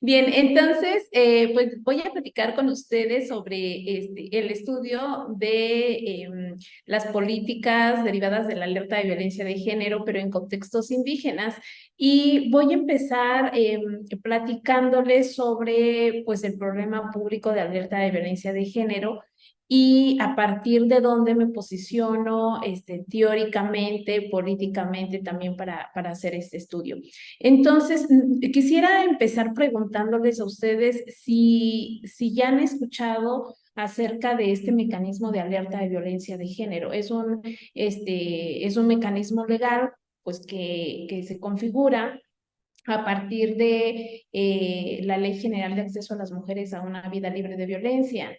Bien, entonces, pues voy a platicar con ustedes sobre el estudio de las políticas derivadas de la alerta de violencia de género, pero en contextos indígenas. Y voy a empezar platicándoles sobre, pues, el problema público de alerta de violencia de género y a partir de dónde me posiciono teóricamente, políticamente también para hacer este estudio. Entonces, quisiera empezar preguntándoles a ustedes si ya han escuchado acerca de este mecanismo de alerta de violencia de género. Es un mecanismo legal, pues, que se configura a partir de la Ley General de Acceso a las Mujeres a una Vida Libre de Violencia.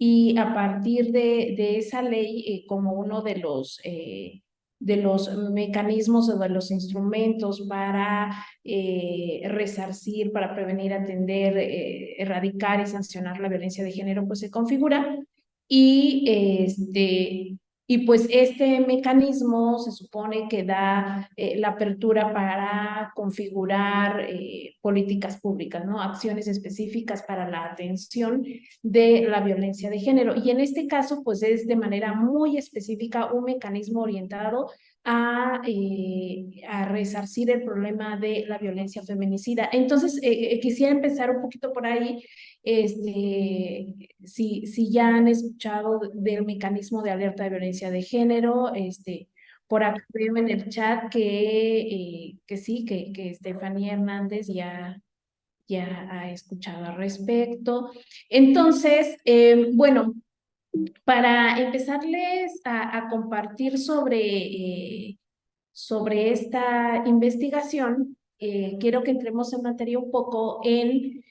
Y a partir de esa ley, como uno de los mecanismos o de los instrumentos para resarcir, para prevenir, atender, erradicar y sancionar la violencia de género, pues se configura. Y, y pues este mecanismo se supone que da la apertura para configurar políticas públicas, ¿no? Acciones específicas para la atención de la violencia de género. Y en este caso, pues es de manera muy específica un mecanismo orientado a resarcir el problema de la violencia feminicida. Entonces, quisiera empezar un poquito por ahí, si ya han escuchado del mecanismo de alerta de violencia de género. Por acá veo en el chat que sí, que Estefanía Hernández ya ha escuchado al respecto. Entonces, bueno, para empezarles a compartir sobre esta investigación, quiero que entremos en materia un poco en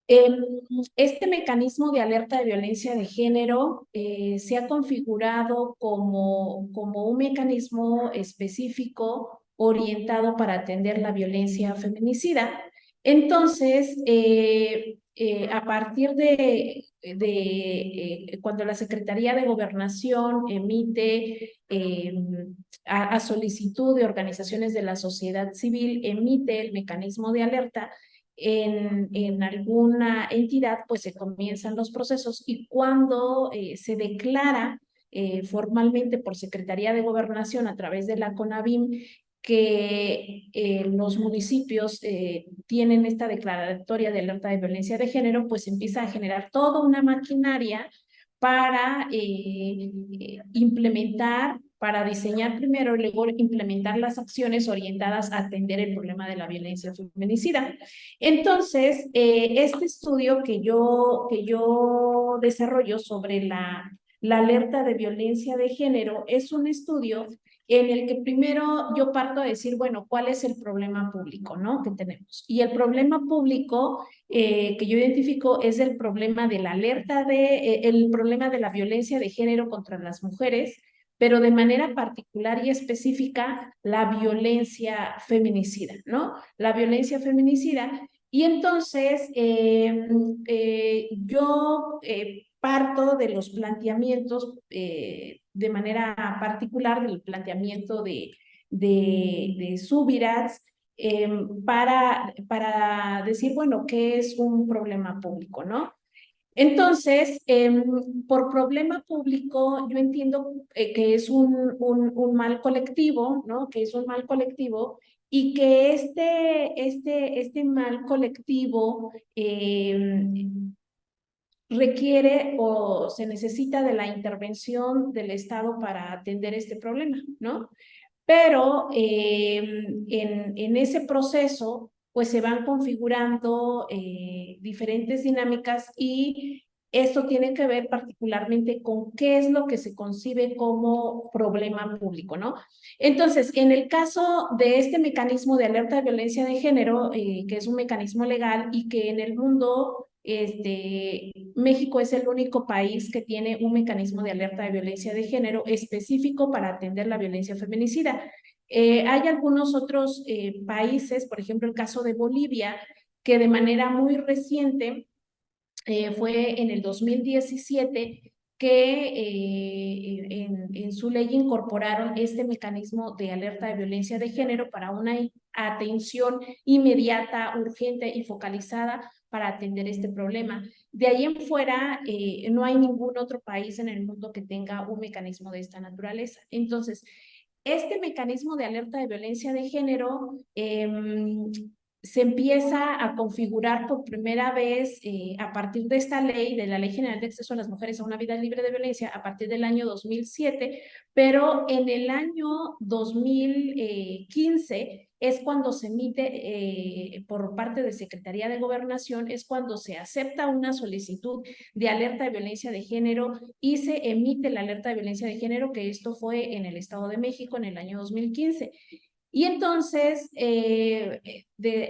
este mecanismo de alerta de violencia de género. Se ha configurado como un mecanismo específico orientado para atender la violencia feminicida. Entonces, a partir de cuando la Secretaría de Gobernación emite a solicitud de organizaciones de la sociedad civil, emite el mecanismo de alerta en alguna entidad, pues se comienzan los procesos, y cuando se declara formalmente por Secretaría de Gobernación a través de la CONAVIM que los municipios tienen esta declaratoria de alerta de violencia de género, pues empieza a generar toda una maquinaria para implementar, para diseñar primero y luego implementar las acciones orientadas a atender el problema de la violencia feminicida. Entonces, este estudio que yo desarrollo sobre la alerta de violencia de género es un estudio en el que primero yo parto a decir, bueno, ¿cuál es el problema público, no? Que tenemos. Y el problema público que yo identifico es el problema de la alerta el problema de la violencia de género contra las mujeres, pero de manera particular y específica la violencia feminicida, ¿no? La violencia feminicida. Y entonces yo parto de los planteamientos de manera particular, del planteamiento de Subirats, para decir, bueno, ¿qué es un problema público, no? Entonces, por problema público, yo entiendo que es un mal colectivo, ¿no? Que es un mal colectivo y que este mal colectivo requiere o se necesita de la intervención del Estado para atender este problema, ¿no? Pero en ese proceso, pues se van configurando diferentes dinámicas, y esto tiene que ver particularmente con qué es lo que se concibe como problema público, ¿no? Entonces, en el caso de este mecanismo de alerta de violencia de género, que es un mecanismo legal y que en el mundo, México es el único país que tiene un mecanismo de alerta de violencia de género específico para atender la violencia feminicida. Hay algunos otros países, por ejemplo, el caso de Bolivia, que de manera muy reciente, fue en el 2017, que en su ley incorporaron este mecanismo de alerta de violencia de género para una atención inmediata, urgente y focalizada para atender este problema. De ahí en fuera, no hay ningún otro país en el mundo que tenga un mecanismo de esta naturaleza. Entonces, este mecanismo de alerta de violencia de género se empieza a configurar por primera vez a partir de esta ley, de la Ley General de Acceso a las Mujeres a una Vida Libre de Violencia, a partir del año 2007, pero en el año 2015 es cuando se emite por parte de Secretaría de Gobernación, es cuando se acepta una solicitud de alerta de violencia de género y se emite la alerta de violencia de género, que esto fue en el Estado de México en el año 2015. Y entonces,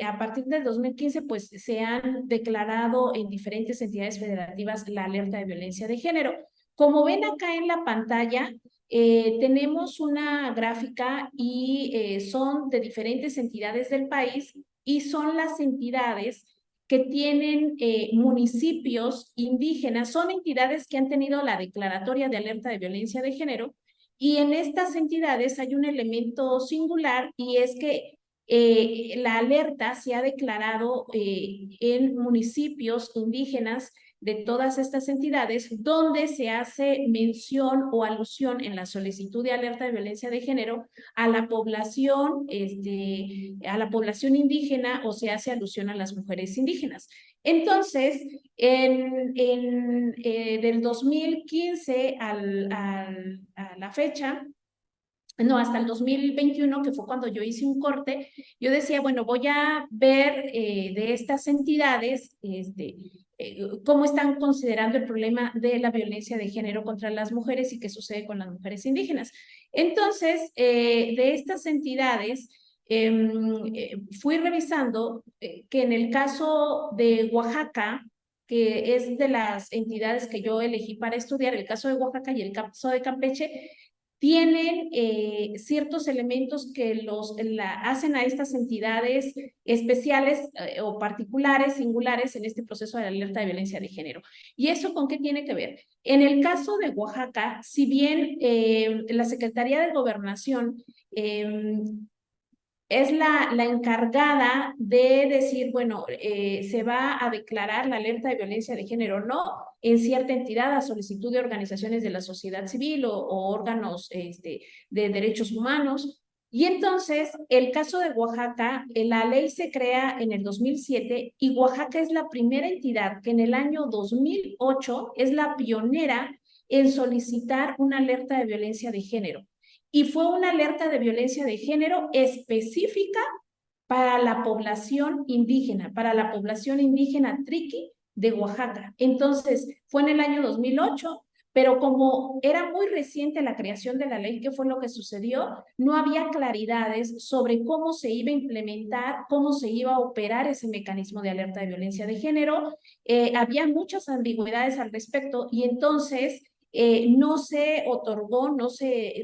a partir del 2015, pues se han declarado en diferentes entidades federativas la alerta de violencia de género. Como ven acá en la pantalla, tenemos una gráfica y son de diferentes entidades del país y son las entidades que tienen municipios indígenas, son entidades que han tenido la declaratoria de alerta de violencia de género. Y en estas entidades hay un elemento singular y es que la alerta se ha declarado en municipios indígenas de todas estas entidades donde se hace mención o alusión en la solicitud de alerta de violencia de género a la población, a la población indígena o se hace alusión a las mujeres indígenas. Entonces, del 2015 a la fecha, no, hasta el 2021, que fue cuando yo hice un corte, yo decía, bueno, voy a ver de estas entidades, cómo están considerando el problema de la violencia de género contra las mujeres y qué sucede con las mujeres indígenas. Entonces, de estas entidades, fui revisando que en el caso de Oaxaca, que es de las entidades que yo elegí para estudiar, el caso de Oaxaca y el caso de Campeche, tienen ciertos elementos que hacen a estas entidades especiales o particulares, singulares en este proceso de alerta de violencia de género. ¿Y eso con qué tiene que ver? En el caso de Oaxaca, si bien la Secretaría de Gobernación es la encargada de decir, bueno, se va a declarar la alerta de violencia de género, no, en cierta entidad a solicitud de organizaciones de la sociedad civil o órganos de derechos humanos. Y entonces, el caso de Oaxaca, la ley se crea en el 2007 y Oaxaca es la primera entidad que en el año 2008 es la pionera en solicitar una alerta de violencia de género. Y fue una alerta de violencia de género específica para la población indígena triqui de Oaxaca. Entonces, fue en el año 2008, pero como era muy reciente la creación de la ley, ¿qué fue lo que sucedió? No había claridades sobre cómo se iba a implementar, cómo se iba a operar ese mecanismo de alerta de violencia de género. Había muchas ambigüedades al respecto y entonces no se otorgó, no se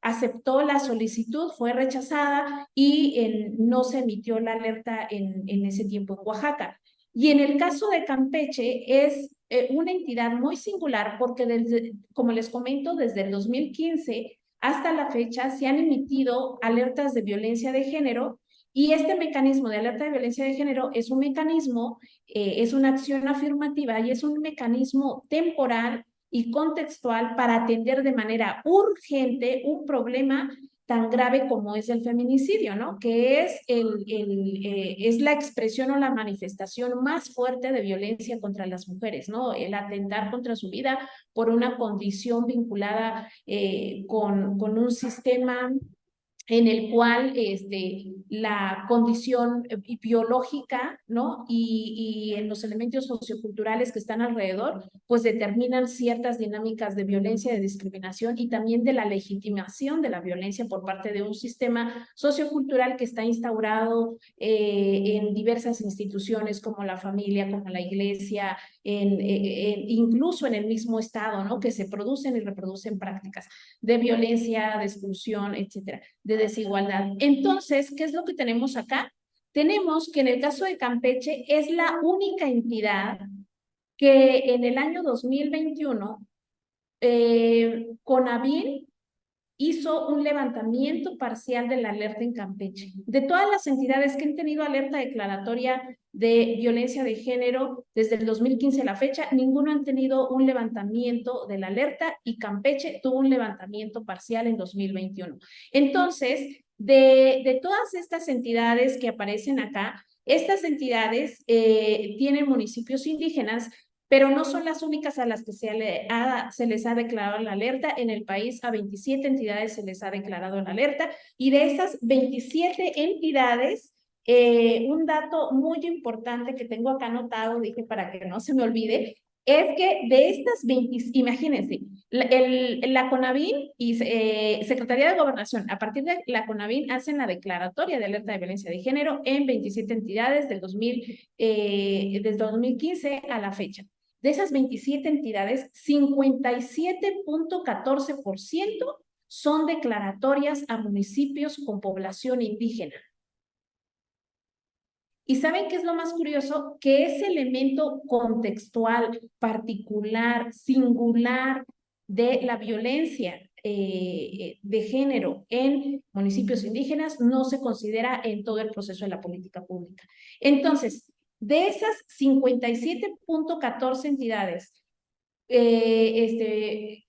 aceptó la solicitud, fue rechazada y no se emitió la alerta en ese tiempo en Oaxaca. Y en el caso de Campeche es una entidad muy singular porque como les comento, desde el 2015 hasta la fecha se han emitido alertas de violencia de género y este mecanismo de alerta de violencia de género es un mecanismo, es una acción afirmativa y es un mecanismo temporal y contextual para atender de manera urgente un problema tan grave como es el feminicidio, ¿no? Que es, es la expresión o la manifestación más fuerte de violencia contra las mujeres, ¿no? El atentar contra su vida por una condición vinculada con un sistema en el cual la condición biológica, ¿no? Y en los elementos socioculturales que están alrededor, pues determinan ciertas dinámicas de violencia, de discriminación y también de la legitimación de la violencia por parte de un sistema sociocultural que está instaurado en diversas instituciones como la familia, como la iglesia, incluso en el mismo Estado, ¿no? Que se producen y reproducen prácticas de violencia, de exclusión, etcétera, de desigualdad. Entonces, ¿qué es lo que tenemos acá? Tenemos que en el caso de Campeche es la única entidad que en el año 2021, CONAVIN hizo un levantamiento parcial de la alerta en Campeche. De todas las entidades que han tenido alerta declaratoria de violencia de género desde el 2015 a la fecha, ninguno han tenido un levantamiento de la alerta y Campeche tuvo un levantamiento parcial en 2021. Entonces, de todas estas entidades que aparecen acá, estas entidades tienen municipios indígenas, pero no son las únicas a las que se les ha declarado la alerta. En el país a 27 entidades se les ha declarado la alerta y de esas 27 entidades, un dato muy importante que tengo acá anotado, dije para que no se me olvide, es que de estas 20, imagínense, la CONAVIN y Secretaría de Gobernación, a partir de la CONAVIN hacen la declaratoria de alerta de violencia de género en 27 entidades desde 2015 a la fecha. De esas 27 entidades, 57.14% son declaratorias a municipios con población indígena. ¿Y saben qué es lo más curioso? Que ese elemento contextual, particular, singular de la violencia de género en municipios indígenas no se considera en todo el proceso de la política pública. Entonces, de esas 57.14 entidades que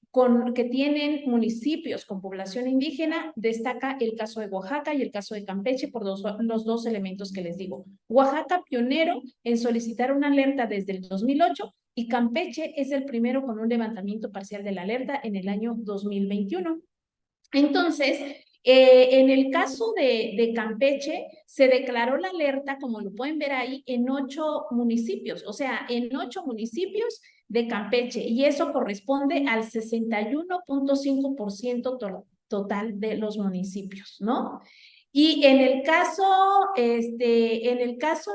tienen municipios con población indígena, destaca el caso de Oaxaca y el caso de Campeche por los dos elementos que les digo. Oaxaca, pionero en solicitar una alerta desde el 2008, y Campeche es el primero con un levantamiento parcial de la alerta en el año 2021. Entonces, en el caso de Campeche, se declaró la alerta, como lo pueden ver ahí, en 8 municipios, o sea, en 8 municipios de Campeche, y eso corresponde al 61.5% total de los municipios, ¿no? Y en el caso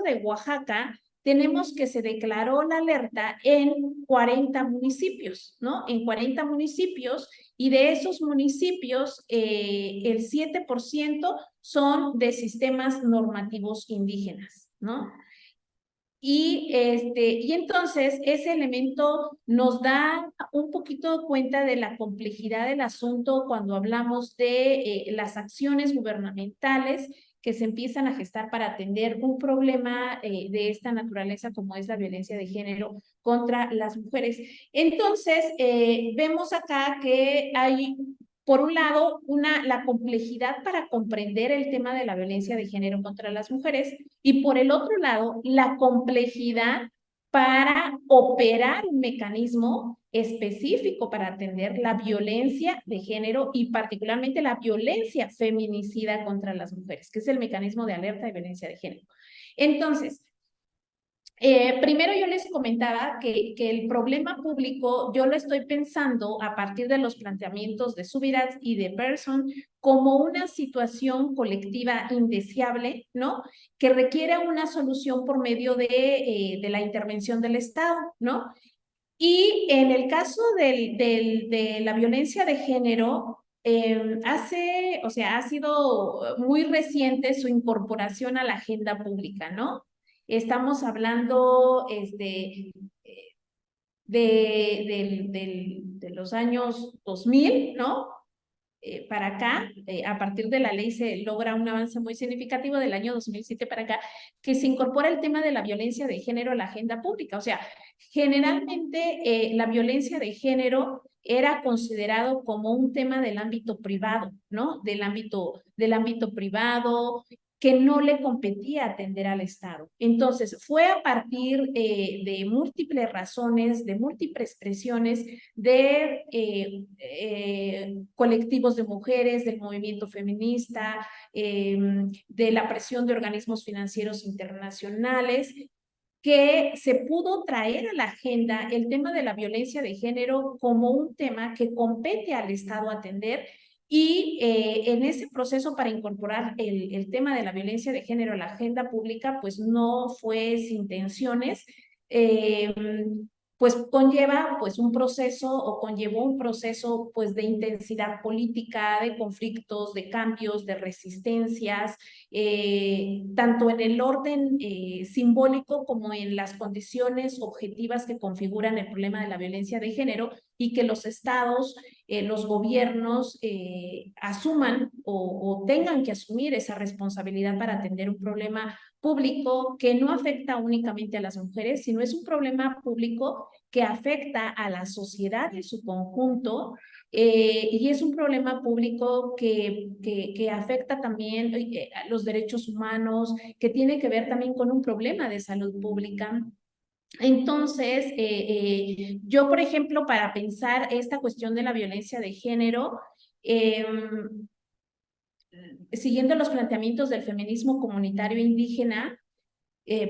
de Oaxaca, tenemos que se declaró la alerta en 40 municipios, ¿no? En 40 municipios, y de esos municipios, el 7% son de sistemas normativos indígenas, ¿no? Y entonces ese elemento nos da un poquito cuenta de la complejidad del asunto cuando hablamos de las acciones gubernamentales que se empiezan a gestar para atender un problema de esta naturaleza como es la violencia de género contra las mujeres. Entonces, vemos acá que hay, por un lado, la complejidad para comprender el tema de la violencia de género contra las mujeres, y por el otro lado, la complejidad para operar un mecanismo específico para atender la violencia de género y particularmente la violencia feminicida contra las mujeres, que es el mecanismo de alerta de violencia de género. Entonces, primero yo les comentaba que el problema público yo lo estoy pensando a partir de los planteamientos de Subirats y de Person como una situación colectiva indeseable, ¿no? Que requiere una solución por medio de la intervención del Estado, ¿no? Y en el caso de la violencia de género, ha sido muy reciente su incorporación a la agenda pública, ¿no? Estamos hablando de los años 2000, ¿no? Para acá, a partir de la ley se logra un avance muy significativo del año 2007 para acá, que se incorpora el tema de la violencia de género a la agenda pública. O sea, generalmente la violencia de género era considerado como un tema del ámbito privado, ¿no? Del ámbito privado, que no le competía atender al Estado. Entonces, fue a partir de múltiples razones, de múltiples presiones de colectivos de mujeres, del movimiento feminista, de la presión de organismos financieros internacionales, que se pudo traer a la agenda el tema de la violencia de género como un tema que compete al Estado atender. Y en ese proceso para incorporar el tema de la violencia de género a la agenda pública, pues no fue sin tensiones. pues conlleva pues un proceso o conllevó un proceso pues de intensidad política, de conflictos, de cambios, de resistencias, tanto en el orden simbólico como en las condiciones objetivas que configuran el problema de la violencia de género, y que los estados, los gobiernos asuman o tengan que asumir esa responsabilidad para atender un problema público que no afecta únicamente a las mujeres, sino es un problema público que afecta a la sociedad en su conjunto, y es un problema público que afecta también a los derechos humanos, que tiene que ver también con un problema de salud pública. Entonces, yo, por ejemplo, para pensar esta cuestión de la violencia de género, siguiendo los planteamientos del feminismo comunitario indígena,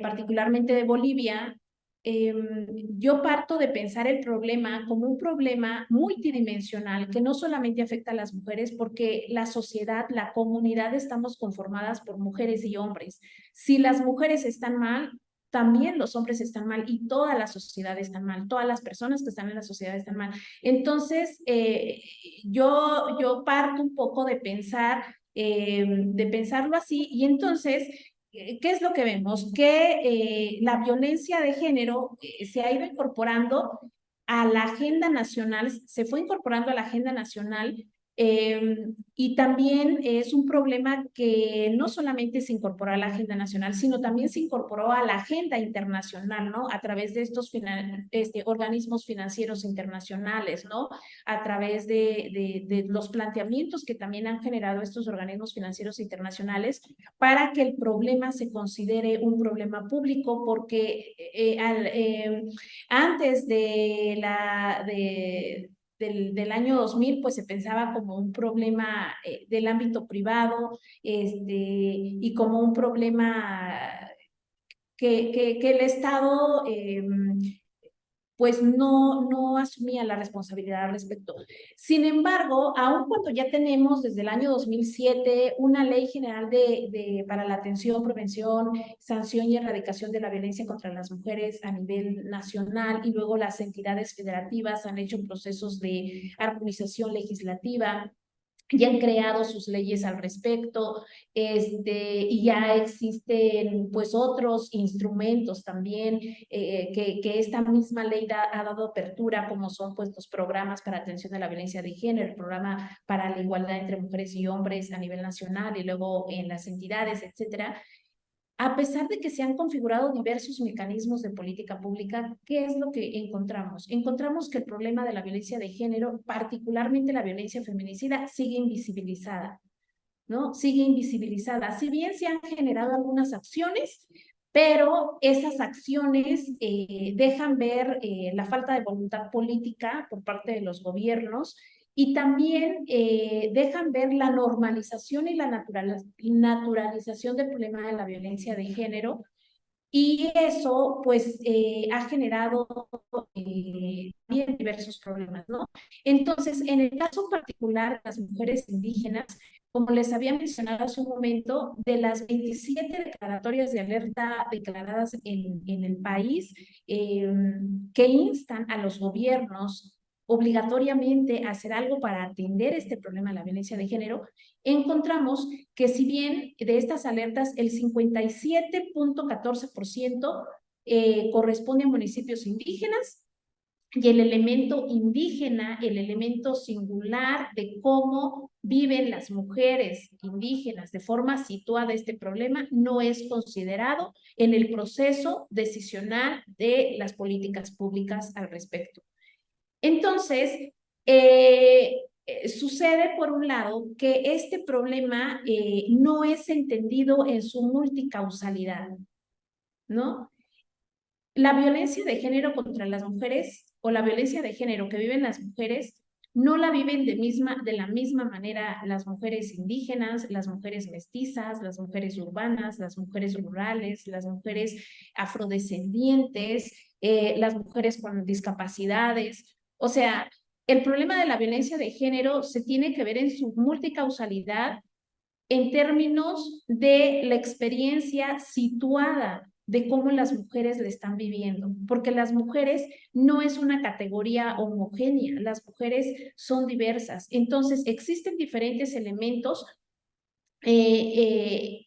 particularmente de Bolivia, yo parto de pensar el problema como un problema multidimensional que no solamente afecta a las mujeres, porque la sociedad, la comunidad, estamos conformadas por mujeres y hombres. Si las mujeres están mal, también los hombres están mal y toda la sociedad está mal, todas las personas que están en la sociedad están mal. Entonces, yo parto un poco de pensarlo así, y entonces ¿qué es lo que vemos? Que la violencia de género se ha ido incorporando a la agenda nacional, se fue incorporando a la agenda nacional, y también es un problema que no solamente se incorporó a la agenda nacional, sino también se incorporó a la agenda internacional, ¿no? A través de estos organismos financieros internacionales, ¿no? A través de los planteamientos que también han generado estos organismos financieros internacionales para que el problema se considere un problema público, porque antes del año 2000, pues se pensaba como un problema del ámbito privado, y como un problema que el Estado pues no asumía la responsabilidad al respecto. Sin embargo, aun cuando ya tenemos desde el año 2007 una ley general para la atención, prevención, sanción y erradicación de la violencia contra las mujeres a nivel nacional, y luego las entidades federativas han hecho procesos de armonización legislativa, ya han creado sus leyes al respecto, y ya existen pues otros instrumentos también, que esta misma ley ha dado apertura, como son pues los programas para atención a la violencia de género, el programa para la igualdad entre mujeres y hombres a nivel nacional, y luego en las entidades, etcétera. A pesar de que se han configurado diversos mecanismos de política pública, ¿qué es lo que encontramos? Encontramos que el problema de la violencia de género, particularmente la violencia feminicida, sigue invisibilizada, ¿no? Sigue invisibilizada. Si bien se han generado algunas acciones, pero esas acciones dejan ver la falta de voluntad política por parte de los gobiernos, y también dejan ver la normalización y la naturalización del problema de la violencia de género, y eso pues ha generado bien diversos problemas, ¿no? Entonces, en el caso particular de las mujeres indígenas, como les había mencionado hace un momento, de las 27 declaratorias de alerta declaradas en el país, eh, que instan a los gobiernos obligatoriamente a hacer algo para atender este problema de la violencia de género, encontramos que si bien de estas alertas el 57.14% corresponde a municipios indígenas, y el elemento indígena, el elemento singular de cómo viven las mujeres indígenas de forma situada este problema, no es considerado en el proceso decisional de las políticas públicas al respecto. Entonces, sucede por un lado que este problema no es entendido en su multicausalidad, ¿no? La violencia de género contra las mujeres, o la violencia de género que viven las mujeres, no la viven de la misma manera las mujeres indígenas, las mujeres mestizas, las mujeres urbanas, las mujeres rurales, las mujeres afrodescendientes, las mujeres con discapacidades. O sea, el problema de la violencia de género se tiene que ver en su multicausalidad, en términos de la experiencia situada de cómo las mujeres le están viviendo, porque las mujeres no es una categoría homogénea, las mujeres son diversas. Entonces, existen diferentes elementos que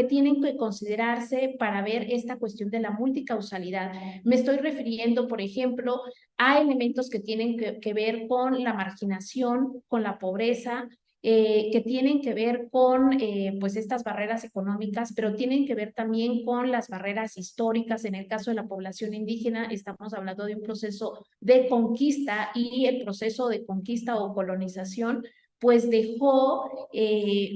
tienen que considerarse para ver esta cuestión de la multicausalidad. Me estoy refiriendo, por ejemplo, a elementos que tienen que ver con la marginación, con la pobreza, que tienen que ver con pues estas barreras económicas, pero tienen que ver también con las barreras históricas. En el caso de la población indígena, estamos hablando de un proceso de conquista, y el proceso de conquista o colonización pues dejó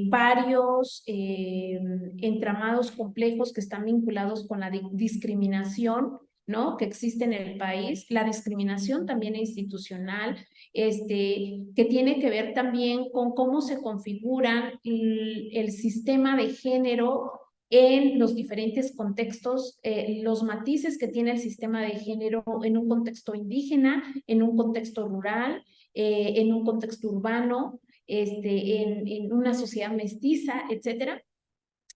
varios entramados complejos que están vinculados con la discriminación, ¿no?, que existe en el país, la discriminación también institucional, que tiene que ver también con cómo se configuran el sistema de género en los diferentes contextos, los matices que tiene el sistema de género en un contexto indígena, en un contexto rural, en un contexto urbano, en una sociedad mestiza, etcétera.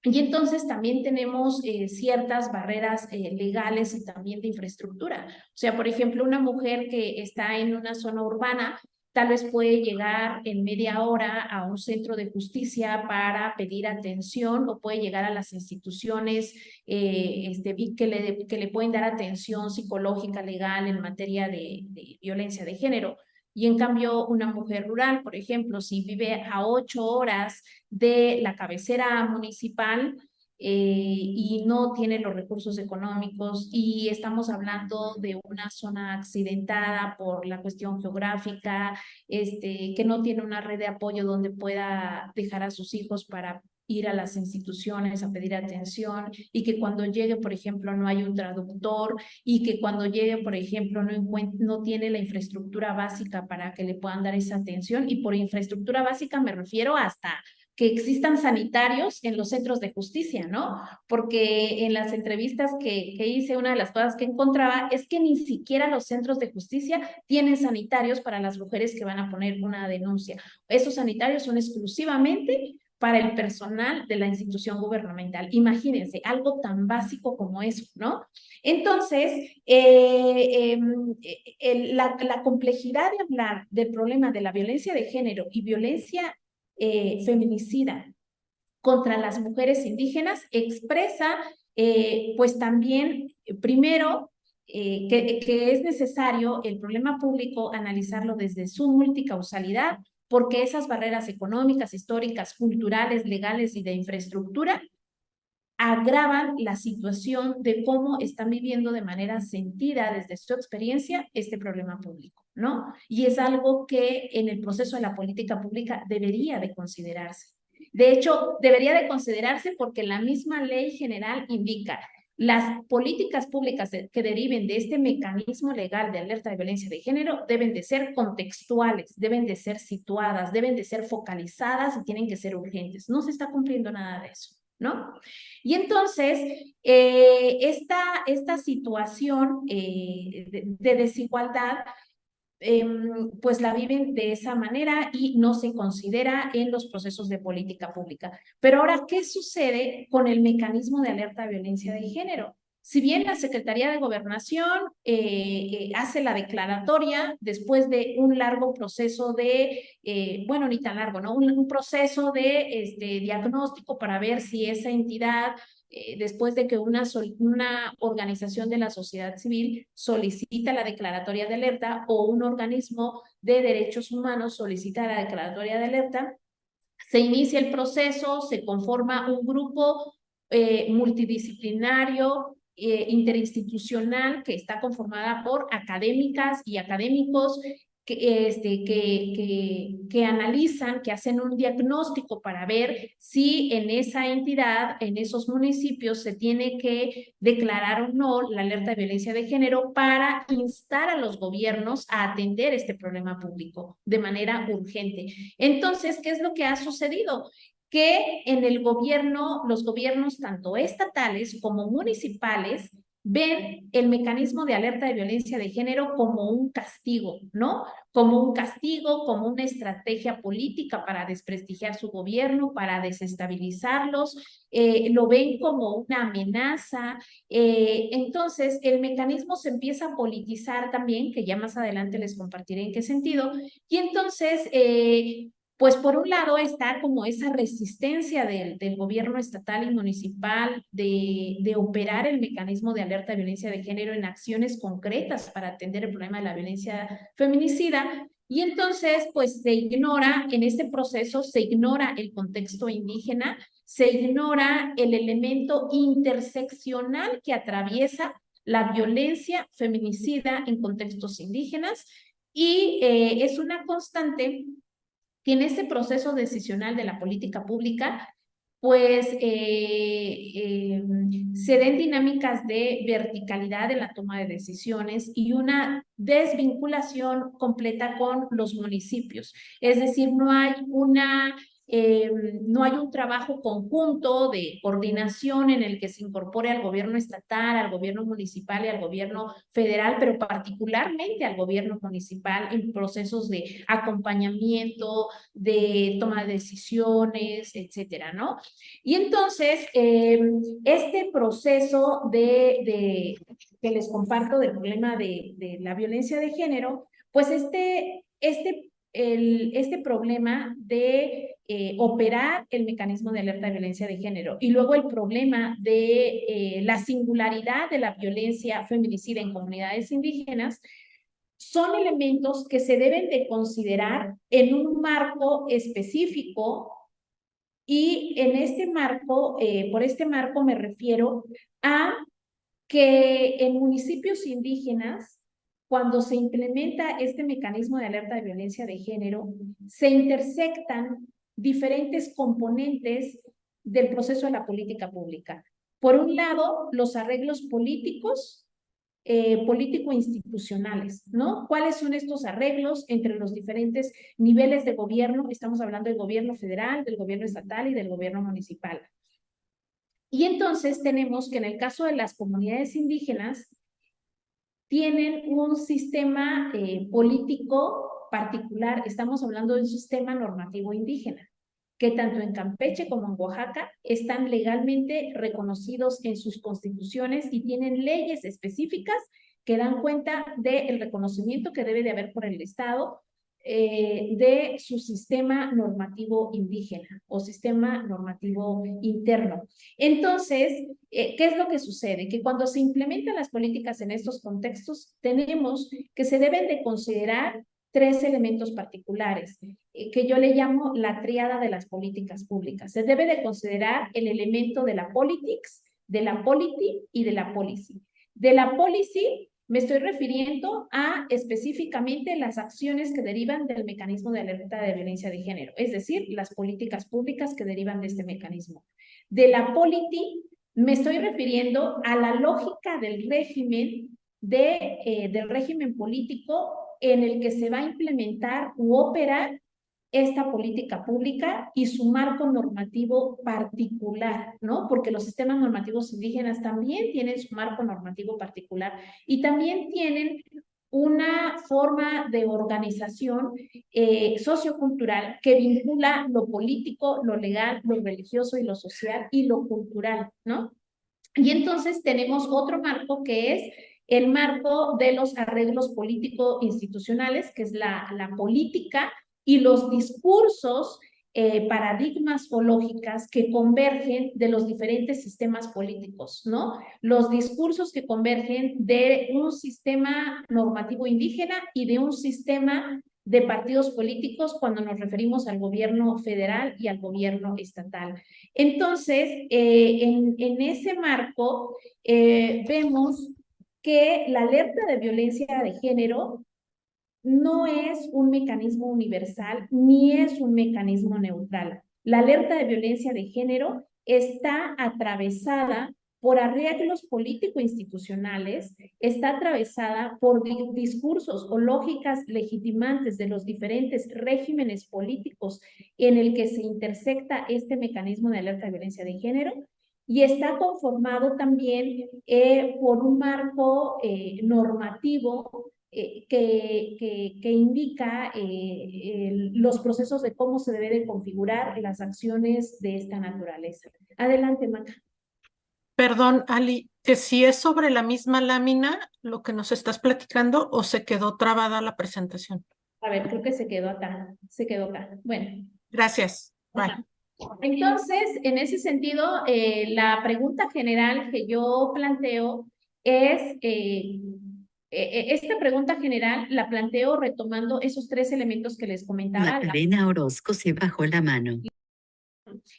Y entonces también tenemos ciertas barreras legales y también de infraestructura. O sea, por ejemplo, una mujer que está en una zona urbana tal vez puede llegar en media hora a un centro de justicia para pedir atención, o puede llegar a las instituciones que le pueden dar atención psicológica, legal en materia de violencia de género. Y en cambio, una mujer rural, por ejemplo, si vive a 8 horas de la cabecera municipal y no tiene los recursos económicos, y estamos hablando de una zona accidentada por la cuestión geográfica, que no tiene una red de apoyo donde pueda dejar a sus hijos para ir a las instituciones a pedir atención, y que cuando llegue, por ejemplo, no hay un traductor, y que cuando llegue, por ejemplo, no tiene la infraestructura básica para que le puedan dar esa atención. Y por infraestructura básica me refiero hasta que existan sanitarios en los centros de justicia, ¿no? Porque en las entrevistas que hice, una de las cosas que encontraba es que ni siquiera los centros de justicia tienen sanitarios para las mujeres que van a poner una denuncia. Esos sanitarios son exclusivamente para el personal de la institución gubernamental. Imagínense, algo tan básico como eso, ¿no? Entonces, la complejidad de hablar del problema de la violencia de género y violencia feminicida contra las mujeres indígenas expresa, pues también, primero, que es necesario el problema público analizarlo desde su multicausalidad, porque esas barreras económicas, históricas, culturales, legales y de infraestructura agravan la situación de cómo están viviendo de manera sentida desde su experiencia este problema público, ¿no? Y es algo que en el proceso de la política pública debería de considerarse. De hecho, debería de considerarse porque la misma ley general indica las políticas públicas que deriven de este mecanismo legal de alerta de violencia de género deben de ser contextuales, deben de ser situadas, deben de ser focalizadas y tienen que ser urgentes. No se está cumpliendo nada de eso, ¿no? Y entonces, esta situación de desigualdad, pues la viven de esa manera y no se considera en los procesos de política pública. Pero ahora, ¿qué sucede con el mecanismo de alerta de violencia de género? Si bien la Secretaría de Gobernación hace la declaratoria después de un largo proceso de, bueno, ni tan largo, ¿no? Un proceso de diagnóstico para ver si esa entidad, después de que una organización de la sociedad civil solicita la declaratoria de alerta, o un organismo de derechos humanos solicita la declaratoria de alerta, se inicia el proceso, se conforma un grupo multidisciplinario, interinstitucional, que está conformada por académicas y académicos que analizan, que hacen un diagnóstico para ver si en esa entidad, en esos municipios, se tiene que declarar o no la alerta de violencia de género, para instar a los gobiernos a atender este problema público de manera urgente. Entonces, ¿qué es lo que ha sucedido? Que en el gobierno, los gobiernos tanto estatales como municipales ven el mecanismo de alerta de violencia de género como un castigo, ¿no? Como un castigo, como una estrategia política para desprestigiar su gobierno, para desestabilizarlos, lo ven como una amenaza. Entonces, el mecanismo se empieza a politizar también, que ya más adelante les compartiré en qué sentido, y entonces pues por un lado está como esa resistencia del gobierno estatal y municipal de operar el mecanismo de alerta de violencia de género en acciones concretas para atender el problema de la violencia feminicida. Y entonces, pues se ignora, en este proceso se ignora el contexto indígena, se ignora el elemento interseccional que atraviesa la violencia feminicida en contextos indígenas y es una constante que en ese proceso decisional de la política pública, pues se den dinámicas de verticalidad en la toma de decisiones y una desvinculación completa con los municipios. Es decir, no hay un trabajo conjunto de coordinación en el que se incorpore al gobierno estatal, al gobierno municipal y al gobierno federal, pero particularmente al gobierno municipal en procesos de acompañamiento, de toma de decisiones, etcétera, ¿no? Y entonces, este proceso que les comparto del problema de la violencia de género, pues este problema de operar el mecanismo de alerta de violencia de género y luego el problema de la singularidad de la violencia feminicida en comunidades indígenas, son elementos que se deben de considerar en un marco específico y en este marco, por este marco me refiero a que en municipios indígenas, cuando se implementa este mecanismo de alerta de violencia de género, se intersectan diferentes componentes del proceso de la política pública. Por un lado, los arreglos políticos, político-institucionales, ¿no? ¿Cuáles son estos arreglos entre los diferentes niveles de gobierno? Estamos hablando del gobierno federal, del gobierno estatal y del gobierno municipal. Y entonces tenemos que en el caso de las comunidades indígenas, tienen un sistema político particular, estamos hablando de un sistema normativo indígena, que tanto en Campeche como en Oaxaca están legalmente reconocidos en sus constituciones y tienen leyes específicas que dan cuenta del reconocimiento que debe de haber por el Estado de su sistema normativo indígena o sistema normativo interno. Entonces, ¿qué es lo que sucede? Que cuando se implementan las políticas en estos contextos, tenemos que se deben de considerar tres elementos particulares, que yo le llamo la tríada de las políticas públicas. Se debe de considerar el elemento de la politics, de la polity y de la policy. De la policy me estoy refiriendo a específicamente las acciones que derivan del mecanismo de alerta de violencia de género, es decir, las políticas públicas que derivan de este mecanismo. De la polity me estoy refiriendo a la lógica del régimen, del régimen político en el que se va a implementar u operar esta política pública y su marco normativo particular, ¿no? Porque los sistemas normativos indígenas también tienen su marco normativo particular y también tienen una forma de organización sociocultural que vincula lo político, lo legal, lo religioso y lo social y lo cultural, ¿no? Y entonces tenemos otro marco que es el marco de los arreglos político-institucionales, que es la política y los discursos, paradigmas o lógicas que convergen de los diferentes sistemas políticos, ¿no? Los discursos que convergen de un sistema normativo indígena y de un sistema de partidos políticos cuando nos referimos al gobierno federal y al gobierno estatal. Entonces, en ese marco, vemos que la alerta de violencia de género no es un mecanismo universal ni es un mecanismo neutral. La alerta de violencia de género está atravesada por arreglos político-institucionales, está atravesada por discursos o lógicas legitimantes de los diferentes regímenes políticos en el que se intersecta este mecanismo de alerta de violencia de género y está conformado también por un marco normativo que indica los procesos de cómo se debe de configurar las acciones de esta naturaleza. Adelante, Maca. Perdón, Ali, que si es sobre la misma lámina lo que nos estás platicando o se quedó trabada la presentación. A ver, creo que se quedó acá, se quedó acá. Bueno. Gracias. Bye. Ajá. Entonces, en ese sentido, la pregunta general que yo planteo es, esta pregunta general la planteo retomando esos tres elementos que les comentaba. Macarena Orozco se bajó la mano.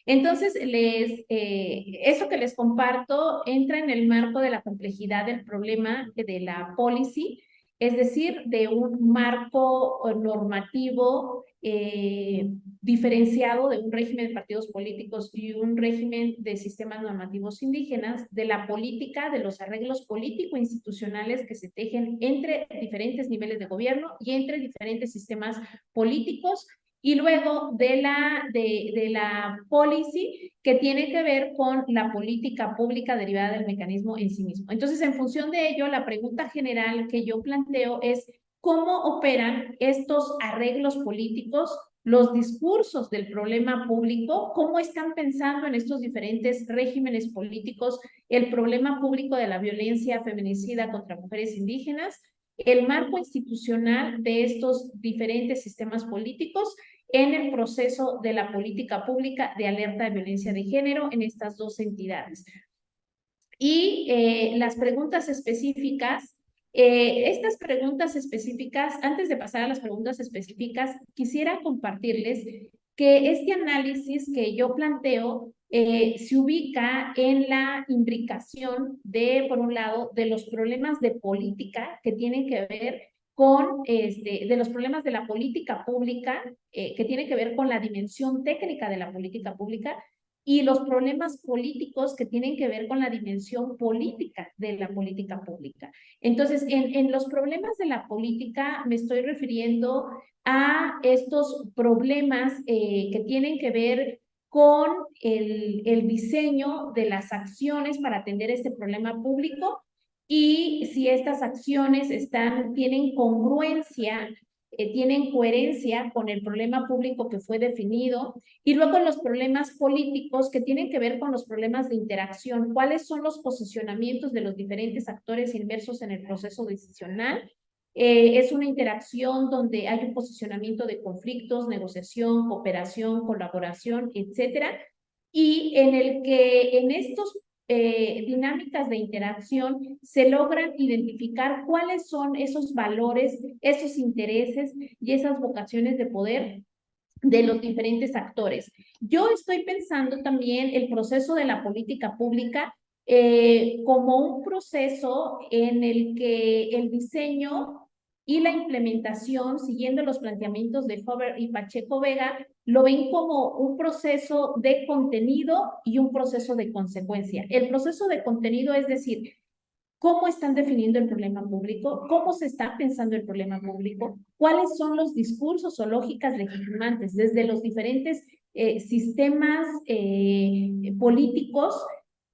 Entonces, eso que les comparto entra en el marco de la complejidad del problema de la policy, es decir, de un marco normativo diferenciado de un régimen de partidos políticos y un régimen de sistemas normativos indígenas, de la política, de los arreglos político-institucionales que se tejen entre diferentes niveles de gobierno y entre diferentes sistemas políticos, y luego de la policy, que tiene que ver con la política pública derivada del mecanismo en sí mismo. Entonces, en función de ello, la pregunta general que yo planteo es cómo operan estos arreglos políticos, los discursos del problema público, cómo están pensando en estos diferentes regímenes políticos el problema público de la violencia feminicida contra mujeres indígenas, el marco institucional de estos diferentes sistemas políticos en el proceso de la política pública de alerta de violencia de género en estas dos entidades. Y las preguntas específicas, estas preguntas específicas, antes de pasar a las preguntas específicas, quisiera compartirles que este análisis que yo planteo se ubica en la imbricación de, por un lado, de los problemas de política que tienen que ver con, de los problemas de la política pública, que tiene que ver con la dimensión técnica de la política pública, y los problemas políticos que tienen que ver con la dimensión política de la política pública. Entonces, en los problemas de la política me estoy refiriendo a estos problemas que tienen que ver con el diseño de las acciones para atender este problema público, y si estas acciones tienen congruencia, tienen coherencia con el problema público que fue definido, y luego los problemas políticos que tienen que ver con los problemas de interacción, cuáles son los posicionamientos de los diferentes actores inmersos en el proceso decisional. Es una interacción donde hay un posicionamiento de conflictos, negociación, cooperación, colaboración, etcétera, y en el que en estos dinámicas de interacción se logran identificar cuáles son esos valores, esos intereses y esas vocaciones de poder de los diferentes actores. Yo estoy pensando también el proceso de la política pública como un proceso en el que el diseño y la implementación, siguiendo los planteamientos de Faber y Pacheco Vega, lo ven como un proceso de contenido y un proceso de consecuencia. El proceso de contenido es decir, cómo están definiendo el problema público, cómo se está pensando el problema público, cuáles son los discursos o lógicas legitimantes desde los diferentes sistemas políticos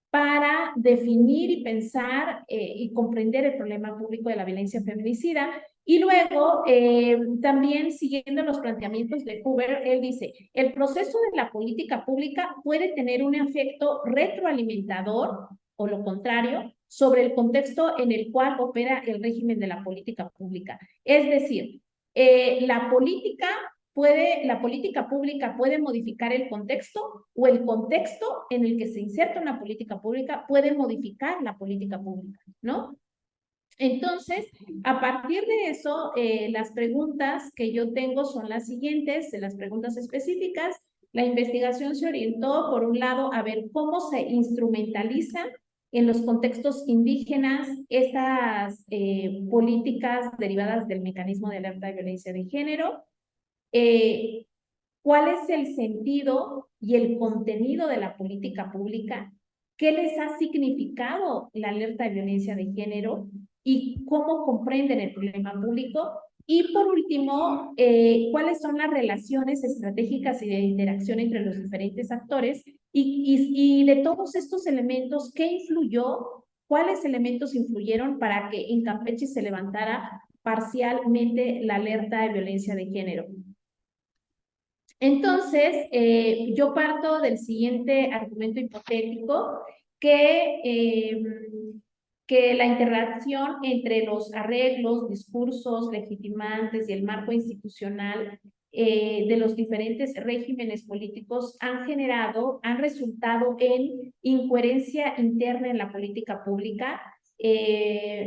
para definir y pensar y comprender el problema público de la violencia feminicida. Y luego, también siguiendo los planteamientos de Huber, él dice, el proceso de la política pública puede tener un efecto retroalimentador, o lo contrario, sobre el contexto en el cual opera el régimen de la política pública. Es decir, la política pública puede modificar el contexto, o el contexto en el que se inserta una política pública puede modificar la política pública, ¿no? Entonces, a partir de eso, las preguntas que yo tengo son las siguientes, de las preguntas específicas. La investigación se orientó, por un lado, a ver cómo se instrumentalizan en los contextos indígenas estas políticas derivadas del mecanismo de alerta de violencia de género. ¿Cuál es el sentido y el contenido de la política pública? ¿Qué les ha significado la alerta de violencia de género? ¿Y cómo comprenden el problema público? Y por último, ¿cuáles son las relaciones estratégicas y de interacción entre los diferentes actores Y de todos estos elementos, ¿qué influyó? ¿Cuáles elementos influyeron para que en Campeche se levantara parcialmente la alerta de violencia de género? Entonces, yo parto del siguiente argumento hipotético, que la interacción entre los arreglos, discursos legitimantes y el marco institucional de los diferentes regímenes políticos han resultado en incoherencia interna en la política pública,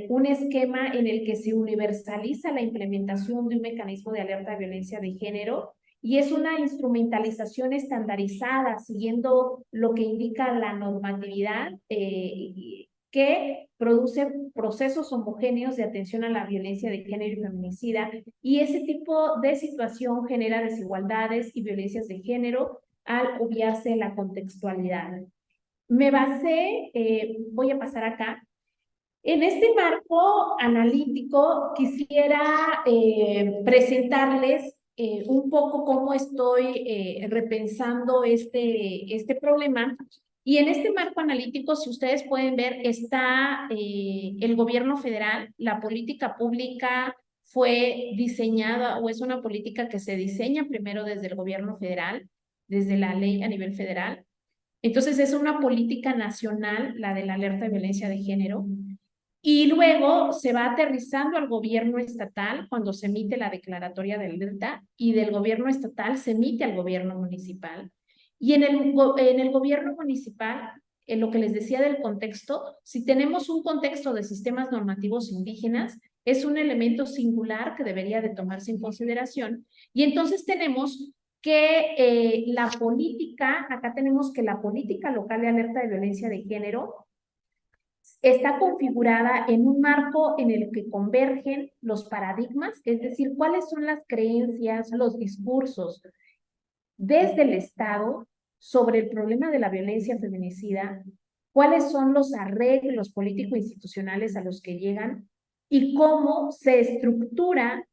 un esquema en el que se universaliza la implementación de un mecanismo de alerta de violencia de género, y es una instrumentalización estandarizada, siguiendo lo que indica la normatividad, que produce procesos homogéneos de atención a la violencia de género y feminicida, y ese tipo de situación genera desigualdades y violencias de género al obviarse la contextualidad. Me basé, voy a pasar acá, en este marco analítico quisiera presentarles un poco cómo estoy repensando este problema. Y en este marco analítico, si ustedes pueden ver, está el gobierno federal. La política pública fue diseñada, o es una política que se diseña primero desde el gobierno federal, desde la ley a nivel federal. Entonces es una política nacional, la de la alerta de violencia de género. Y luego se va aterrizando al gobierno estatal cuando se emite la declaratoria de alerta, y del gobierno estatal se emite al gobierno municipal. Y en el gobierno municipal, en lo que les decía del contexto, si tenemos un contexto de sistemas normativos indígenas, es un elemento singular que debería de tomarse en consideración. Y entonces tenemos que la política, acá tenemos que la política local de alerta de violencia de género está configurada en un marco en el que convergen los paradigmas, es decir, cuáles son las creencias, los discursos desde el Estado sobre el problema de la violencia feminicida, cuáles son los arreglos político-institucionales a los que llegan y cómo se estructura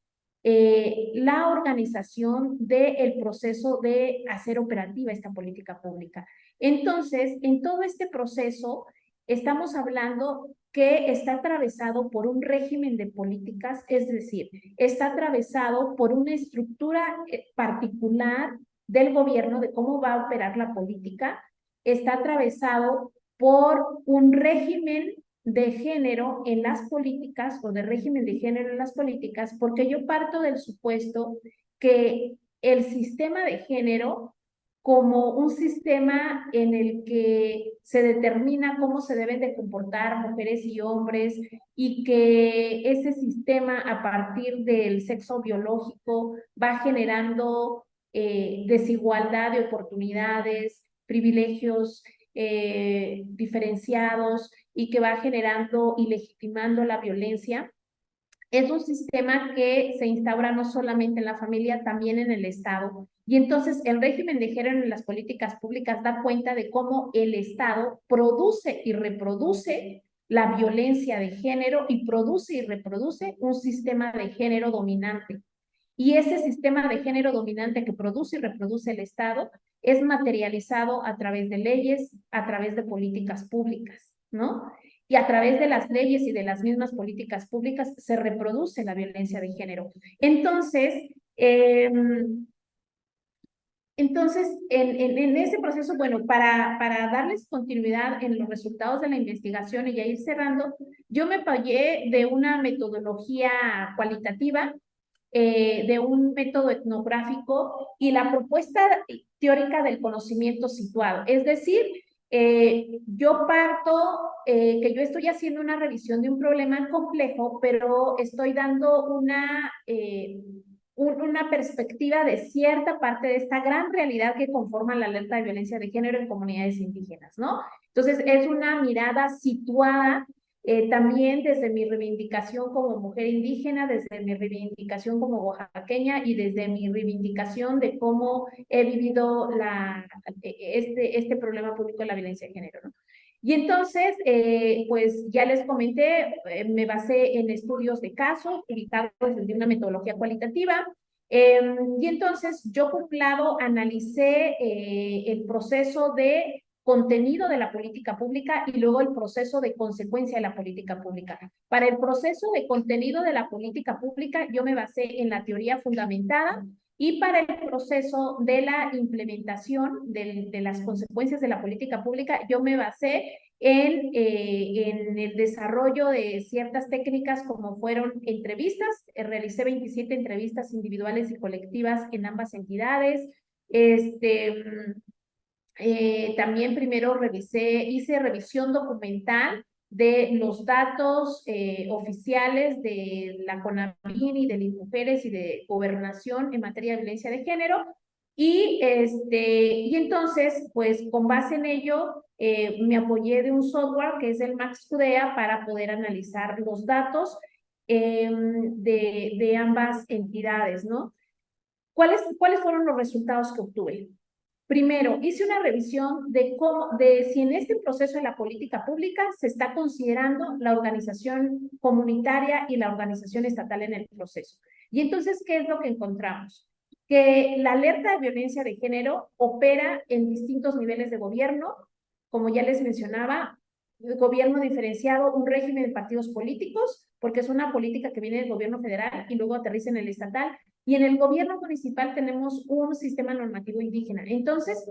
la organización del proceso de hacer operativa esta política pública. Entonces, en todo este proceso, estamos hablando que está atravesado por un régimen de políticas, es decir, está atravesado por una estructura particular del gobierno, de cómo va a operar la política, está atravesado por un régimen de género en las políticas, o de régimen de género en las políticas, porque yo parto del supuesto que el sistema de género, como un sistema en el que se determina cómo se deben de comportar mujeres y hombres, y que ese sistema a partir del sexo biológico va generando desigualdad de oportunidades, privilegios diferenciados, y que va generando y legitimando la violencia. Es un sistema que se instaura no solamente en la familia, también en el Estado. Y entonces el régimen de género en las políticas públicas da cuenta de cómo el Estado produce y reproduce la violencia de género, y produce y reproduce un sistema de género dominante. Y ese sistema de género dominante que produce y reproduce el Estado es materializado a través de leyes, a través de políticas públicas, ¿no? Y a través de las leyes y de las mismas políticas públicas se reproduce la violencia de género. Entonces, en ese proceso, bueno, para darles continuidad en los resultados de la investigación y ya ir cerrando, yo me apoyé de una metodología cualitativa, de un método etnográfico y la propuesta teórica del conocimiento situado. Es decir, yo parto que yo estoy haciendo una revisión de un problema complejo, pero estoy dando una perspectiva de cierta parte de esta gran realidad que conforma la alerta de violencia de género en comunidades indígenas, ¿no? Entonces, es una mirada situada también desde mi reivindicación como mujer indígena, desde mi reivindicación como oaxaqueña, y desde mi reivindicación de cómo he vivido este problema público de la violencia de género, ¿no? Y entonces, pues ya les comenté, me basé en estudios de casos ubicados desde una metodología cualitativa. Y entonces yo, por un lado, analicé el proceso de contenido de la política pública y luego el proceso de consecuencia de la política pública. Para el proceso de contenido de la política pública, yo me basé en la teoría fundamentada, y para el proceso de la implementación de las consecuencias de la política pública, yo me basé en el desarrollo de ciertas técnicas como fueron entrevistas. Realicé 27 entrevistas individuales y colectivas en ambas entidades. También primero hice revisión documental de los datos oficiales de la CONAVIN y del INMUJERES y de Gobernación en materia de violencia de género. Y entonces, pues con base en ello, me apoyé de un software que es el MaxQDea para poder analizar los datos de ambas entidades, ¿no? ¿Cuáles fueron los resultados que obtuve? Primero, hice una revisión de si en este proceso de la política pública se está considerando la organización comunitaria y la organización estatal en el proceso. Y entonces, ¿qué es lo que encontramos? Que la alerta de violencia de género opera en distintos niveles de gobierno, como ya les mencionaba, el gobierno diferenciado, un régimen de partidos políticos, porque es una política que viene del gobierno federal y luego aterriza en el estatal, y en el gobierno municipal tenemos un sistema normativo indígena. Entonces,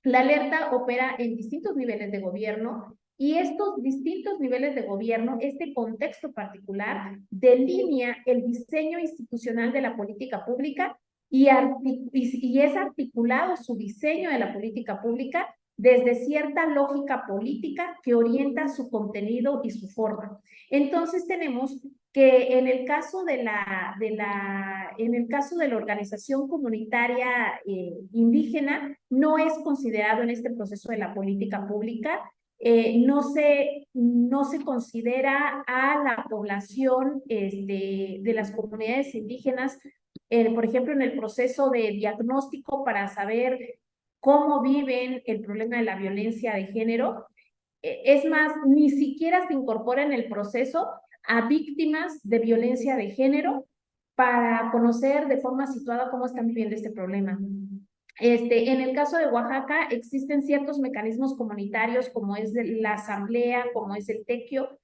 la alerta opera en distintos niveles de gobierno, y estos distintos niveles de gobierno, este contexto particular, delinea el diseño institucional de la política pública y es articulado su diseño de la política pública desde cierta lógica política que orienta su contenido y su forma. Entonces tenemos que en el caso de la organización comunitaria indígena, no es considerado en este proceso de la política pública. No se considera a la población de las comunidades indígenas, por ejemplo, en el proceso de diagnóstico para saber cómo viven el problema de la violencia de género. Es más, ni siquiera se incorpora en el proceso a víctimas de violencia de género para conocer de forma situada cómo están viviendo este problema. En el caso de Oaxaca existen ciertos mecanismos comunitarios como es la asamblea, como es el tequio,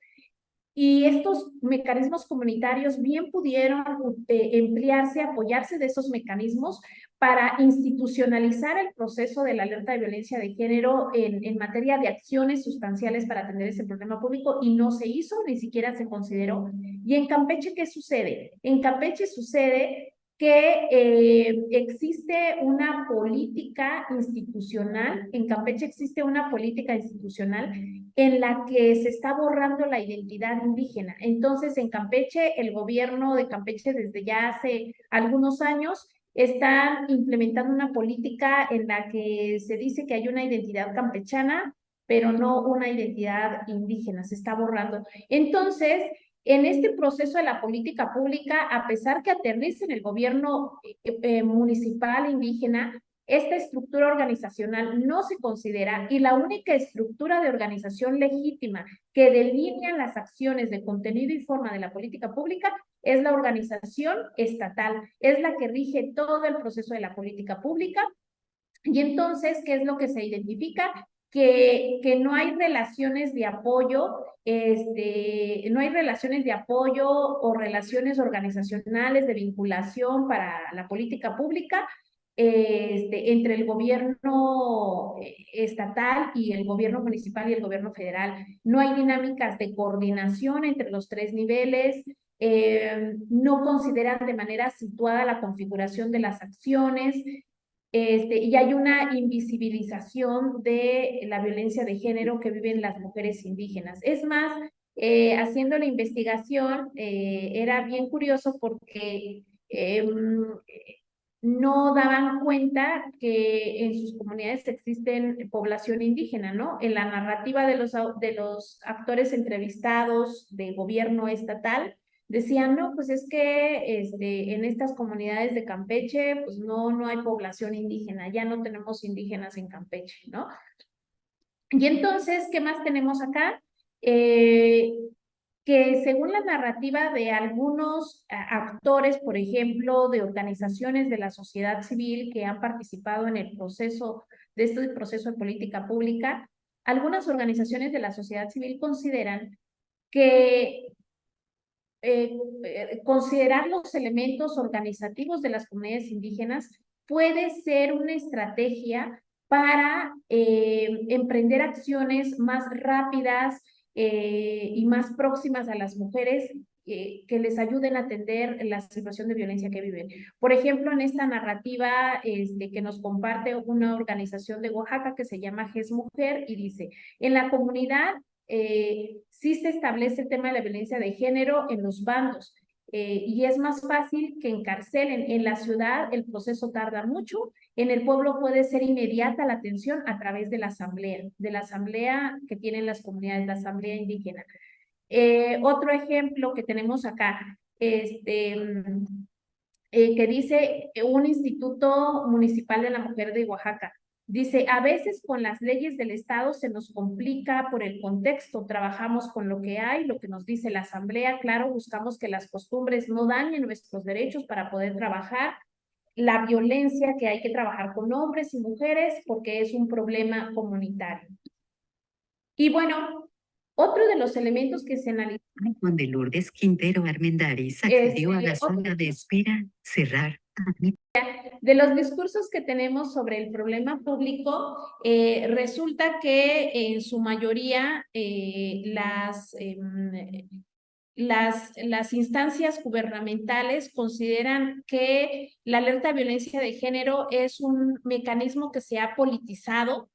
y estos mecanismos comunitarios bien pudieron emplearse, apoyarse de esos mecanismos para institucionalizar el proceso de la alerta de violencia de género en materia de acciones sustanciales para atender ese problema público, y no se hizo, ni siquiera se consideró. Y en Campeche, ¿qué sucede? En Campeche sucede que existe una política institucional, en Campeche existe una política institucional en la que se está borrando la identidad indígena. Entonces, en Campeche, el gobierno de Campeche desde ya hace algunos años está implementando una política en la que se dice que hay una identidad campechana, pero no una identidad indígena, se está borrando. Entonces, en este proceso de la política pública, a pesar que aterriza en el gobierno municipal indígena, esta estructura organizacional no se considera, y la única estructura de organización legítima que delinea las acciones de contenido y forma de la política pública es la organización estatal, es la que rige todo el proceso de la política pública. Y entonces, ¿qué es lo que se identifica? Que no hay relaciones de apoyo, no hay relaciones de apoyo o relaciones organizacionales de vinculación para la política pública entre el gobierno estatal y el gobierno municipal y el gobierno federal. No hay dinámicas de coordinación entre los tres niveles. No consideran de manera situada la configuración de las acciones. Y hay una invisibilización de la violencia de género que viven las mujeres indígenas. Es más, haciendo la investigación, era bien curioso porque no daban cuenta que en sus comunidades existen población indígena, ¿no? En la narrativa de los actores entrevistados de gobierno estatal, decían, no, pues es que en estas comunidades de Campeche, pues no hay población indígena, ya no tenemos indígenas en Campeche, ¿no? Y entonces, ¿qué más tenemos acá? que según la narrativa de algunos actores, por ejemplo, de organizaciones de la sociedad civil que han participado en el proceso, de este proceso de política pública, algunas organizaciones de la sociedad civil consideran que considerar los elementos organizativos de las comunidades indígenas puede ser una estrategia para emprender acciones más rápidas y más próximas a las mujeres que les ayuden a atender la situación de violencia que viven. Por ejemplo, en esta narrativa que nos comparte una organización de Oaxaca que se llama GES Mujer y dice, en la comunidad sí se establece el tema de la violencia de género en los bandos y es más fácil que encarcelen. En la ciudad el proceso tarda mucho, en el pueblo puede ser inmediata la atención a través de la asamblea que tienen las comunidades, la asamblea indígena. Otro ejemplo que tenemos acá, que dice un instituto municipal de la mujer de Oaxaca. Dice, a veces con las leyes del Estado se nos complica por el contexto, trabajamos con lo que hay, lo que nos dice la asamblea, claro, buscamos que las costumbres no dañen nuestros derechos para poder trabajar, la violencia que hay que trabajar con hombres y mujeres porque es un problema comunitario. Y bueno, otro de los elementos que se analizan. Juan de Lourdes Quintero Armendáriz accedió a la sala de espera, cerrar. De los discursos que tenemos sobre el problema público, resulta que en su mayoría las instancias gubernamentales consideran que la alerta de violencia de género es un mecanismo que se ha politizado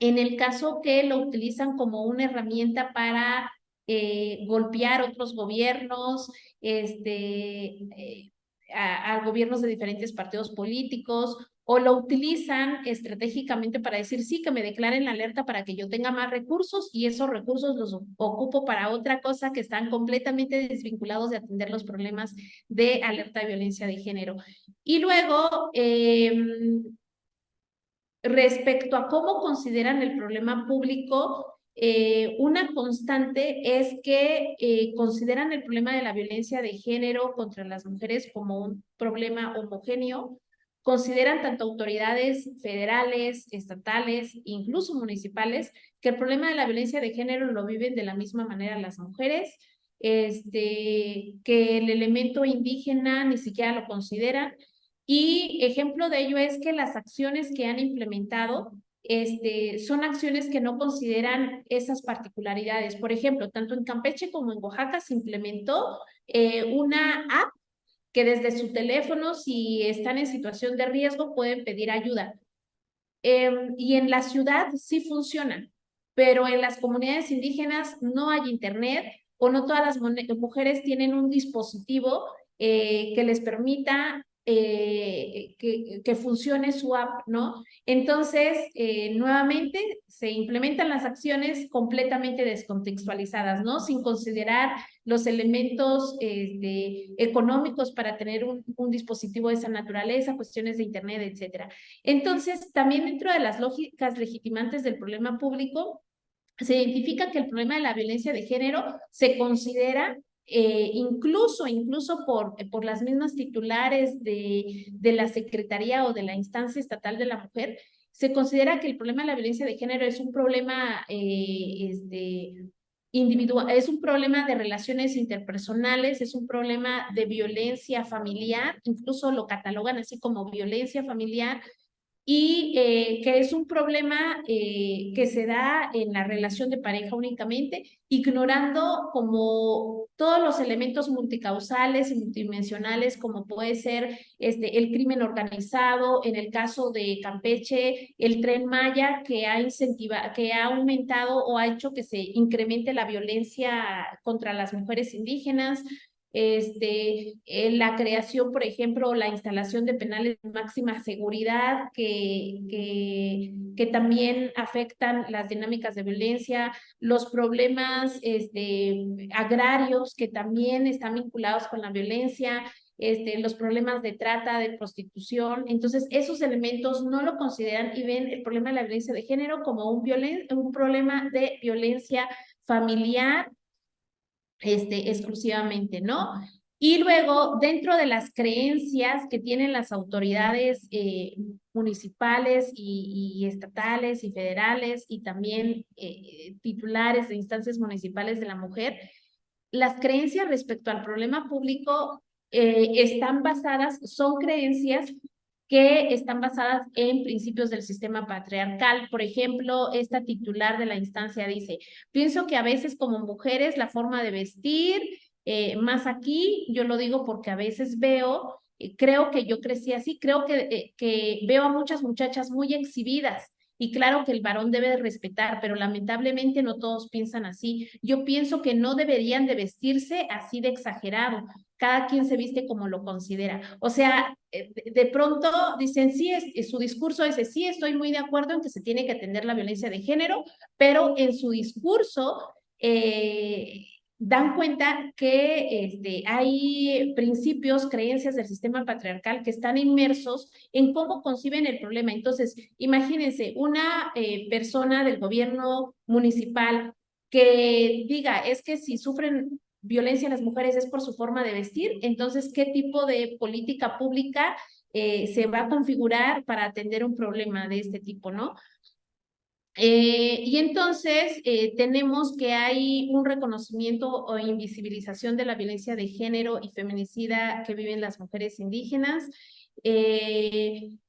en el caso que lo utilizan como una herramienta para golpear otros gobiernos, a gobiernos de diferentes partidos políticos, o lo utilizan estratégicamente para decir, sí, que me declaren la alerta para que yo tenga más recursos y esos recursos los ocupo para otra cosa que están completamente desvinculados de atender los problemas de alerta de violencia de género. Y luego, respecto a cómo consideran el problema público, una constante es que consideran el problema de la violencia de género contra las mujeres como un problema homogéneo, consideran tanto autoridades federales, estatales, incluso municipales, que el problema de la violencia de género lo viven de la misma manera las mujeres, que el elemento indígena ni siquiera lo consideran. Y ejemplo de ello es que las acciones que han implementado son acciones que no consideran esas particularidades. Por ejemplo, tanto en Campeche como en Oaxaca se implementó una app que desde su teléfono, si están en situación de riesgo, pueden pedir ayuda. Y en la ciudad sí funciona, pero en las comunidades indígenas no hay internet o no todas las mujeres tienen un dispositivo que les permita que funcione su app, ¿no? Entonces, nuevamente se implementan las acciones completamente descontextualizadas, ¿no? Sin considerar los elementos económicos para tener un dispositivo de esa naturaleza, cuestiones de internet, etcétera. Entonces, también dentro de las lógicas legitimantes del problema público, se identifica que el problema de la violencia de género se considera incluso por las mismas titulares de la Secretaría o de la instancia estatal de la mujer, se considera que el problema de la violencia de género es un problema individual, es un problema de relaciones interpersonales, es un problema de violencia familiar, incluso lo catalogan así como violencia familiar, y que es un problema que se da en la relación de pareja únicamente, ignorando como todos los elementos multicausales y multidimensionales, como puede ser el crimen organizado, en el caso de Campeche, el Tren Maya, que ha aumentado o ha hecho que se incremente la violencia contra las mujeres indígenas, la creación, por ejemplo, la instalación de penales de máxima seguridad que también afectan las dinámicas de violencia, los problemas agrarios que también están vinculados con la violencia, los problemas de trata, de prostitución. Entonces, esos elementos no lo consideran y ven el problema de la violencia de género como un problema de violencia familiar, exclusivamente, ¿no? Y luego, dentro de las creencias que tienen las autoridades municipales y estatales y federales y también titulares de instancias municipales de la mujer, las creencias respecto al problema público están basadas, son creencias que están basadas en principios del sistema patriarcal. Por ejemplo, esta titular de la instancia dice, pienso que a veces como mujeres la forma de vestir, más aquí, yo lo digo porque a veces veo, creo que yo crecí así, creo que veo a muchas muchachas muy exhibidas. Y claro que el varón debe respetar, pero lamentablemente no todos piensan así. Yo pienso que no deberían de vestirse así de exagerado. Cada quien se viste como lo considera. O sea, de pronto dicen, sí, su discurso es, sí, estoy muy de acuerdo en que se tiene que atender la violencia de género, pero en su discurso dan cuenta que hay principios, creencias del sistema patriarcal que están inmersos en cómo conciben el problema. Entonces, imagínense una persona del gobierno municipal que diga, es que si sufren violencia las mujeres es por su forma de vestir, entonces, ¿qué tipo de política pública se va a configurar para atender un problema de este tipo, ¿no? Y entonces tenemos que hay un reconocimiento o invisibilización de la violencia de género y feminicida que viven las mujeres indígenas. En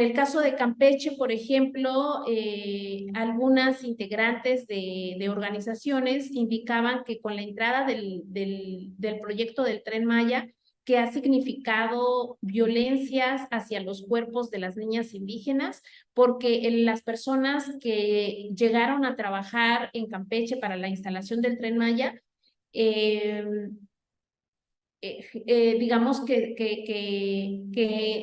el caso de Campeche, por ejemplo, algunas integrantes de organizaciones indicaban que con la entrada del proyecto del Tren Maya, que ha significado violencias hacia los cuerpos de las niñas indígenas, porque las personas que llegaron a trabajar en Campeche para la instalación del Tren Maya, digamos que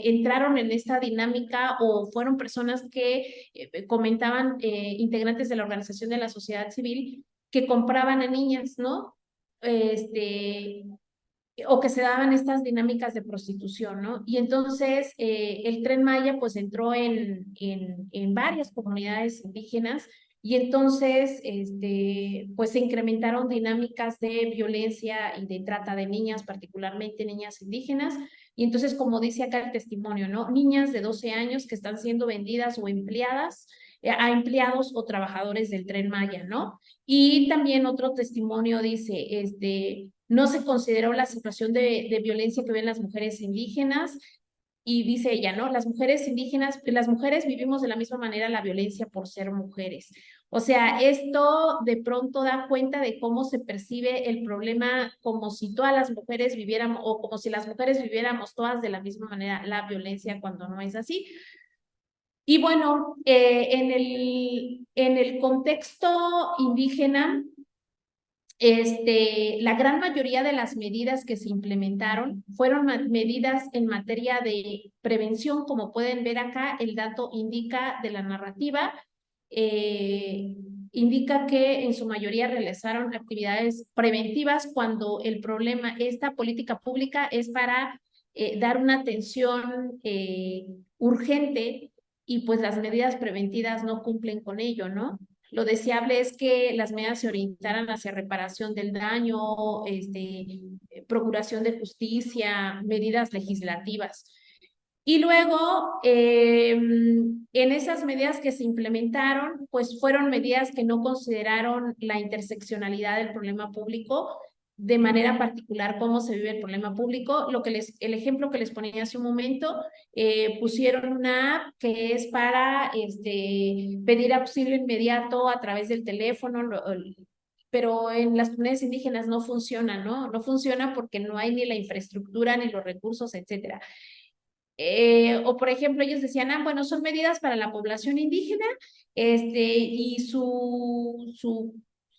entraron en esta dinámica o fueron personas que comentaban integrantes de la organización de la sociedad civil que compraban a niñas, ¿no? O que se daban estas dinámicas de prostitución, ¿no? Y entonces el Tren Maya pues entró en varias comunidades indígenas y entonces pues se incrementaron dinámicas de violencia y de trata de niñas, particularmente niñas indígenas. Y entonces, como dice acá el testimonio, ¿no? Niñas de 12 años que están siendo vendidas o empleadas a empleados o trabajadores del Tren Maya, ¿no? Y también otro testimonio dice, no se consideró la situación de violencia que ven las mujeres indígenas y dice ella, ¿no? Las mujeres indígenas, las mujeres vivimos de la misma manera la violencia por ser mujeres. O sea, esto de pronto da cuenta de cómo se percibe el problema como si todas las mujeres viviéramos o como si las mujeres viviéramos todas de la misma manera la violencia cuando no es así. Y bueno, en el contexto indígena, la gran mayoría de las medidas que se implementaron fueron medidas en materia de prevención, como pueden ver acá, el dato indica de la narrativa, indica que en su mayoría realizaron actividades preventivas cuando el problema, esta política pública es para dar una atención urgente y pues las medidas preventivas no cumplen con ello, ¿no? Lo deseable es que las medidas se orientaran hacia reparación del daño, procuración de justicia, medidas legislativas. Y luego, en esas medidas que se implementaron, pues fueron medidas que no consideraron la interseccionalidad del problema público, de manera particular cómo se vive el problema público. El ejemplo que les ponía hace un momento, pusieron una app que es para pedir auxilio inmediato a través del teléfono, pero en las comunidades indígenas no funciona, ¿no? No funciona porque no hay ni la infraestructura, ni los recursos, etcétera. O por ejemplo, ellos decían, bueno, son medidas para la población indígena, y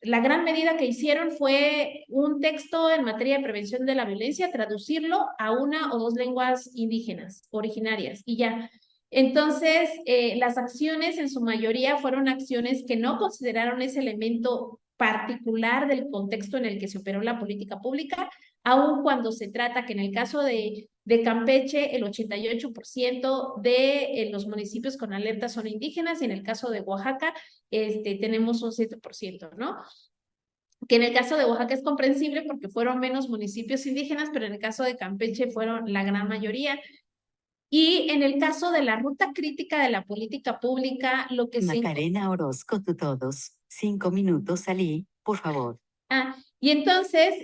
la gran medida que hicieron fue un texto en materia de prevención de la violencia, traducirlo a una o dos lenguas indígenas originarias y ya. Entonces, las acciones en su mayoría fueron acciones que no consideraron ese elemento particular del contexto en el que se operó la política pública, aun cuando se trata que en el caso de Campeche, el 88% de los municipios con alerta son indígenas y en el caso de Oaxaca tenemos un 7%, ¿no? que en el caso de Oaxaca es comprensible porque fueron menos municipios indígenas, pero en el caso de Campeche fueron la gran mayoría. Y en el caso de la ruta crítica de la política pública, lo que se... Macarena Orozco, tú todos. 5 minutos, Ali, por favor. Y entonces,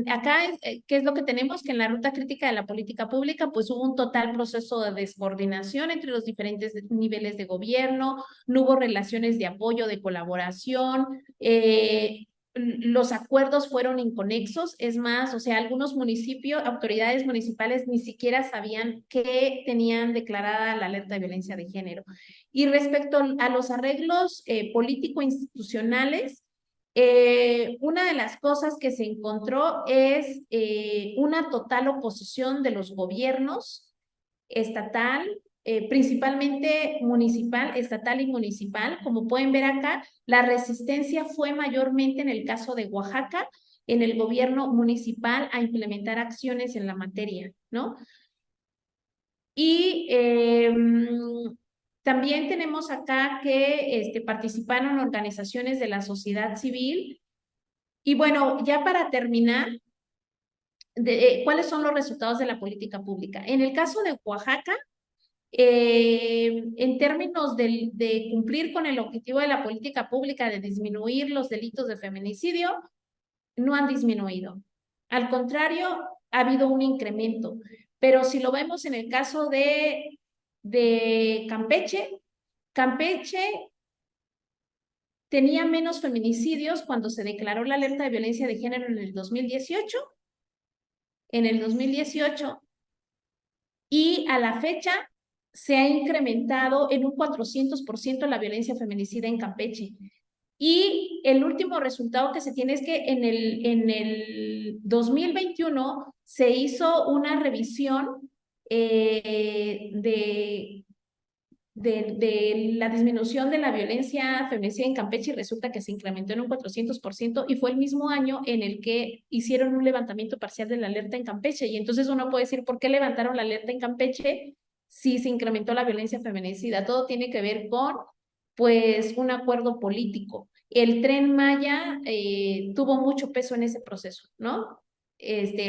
acá, ¿qué es lo que tenemos? Que en la ruta crítica de la política pública, pues hubo un total proceso de descoordinación entre los diferentes niveles de gobierno, no hubo relaciones de apoyo, de colaboración, los acuerdos fueron inconexos, es más, o sea, algunos municipios, autoridades municipales ni siquiera sabían que tenían declarada la alerta de violencia de género. Y respecto a los arreglos político-institucionales, una de las cosas que se encontró es una total oposición de los gobiernos estatal, principalmente municipal, estatal y municipal. Como pueden ver acá, la resistencia fue mayormente en el caso de Oaxaca, en el gobierno municipal a implementar acciones en la materia, ¿no? Y también tenemos acá que participaron organizaciones de la sociedad civil. Y bueno, ya para terminar, ¿cuáles son los resultados de la política pública? En el caso de Oaxaca, en términos de cumplir con el objetivo de la política pública de disminuir los delitos de feminicidio, no han disminuido. Al contrario, ha habido un incremento. Pero si lo vemos en el caso de Campeche, Campeche tenía menos feminicidios cuando se declaró la alerta de violencia de género en el 2018. Y a la fecha se ha incrementado en un 400% la violencia feminicida en Campeche. Y el último resultado que se tiene es que en el 2021 se hizo una revisión de la disminución de la violencia feminicida en Campeche y resulta que se incrementó en un 400% y fue el mismo año en el que hicieron un levantamiento parcial de la alerta en Campeche. Y entonces uno puede decir, ¿por qué levantaron la alerta en Campeche si se incrementó la violencia feminicida? Todo tiene que ver con, pues, un acuerdo político. El Tren Maya tuvo mucho peso en ese proceso, ¿no?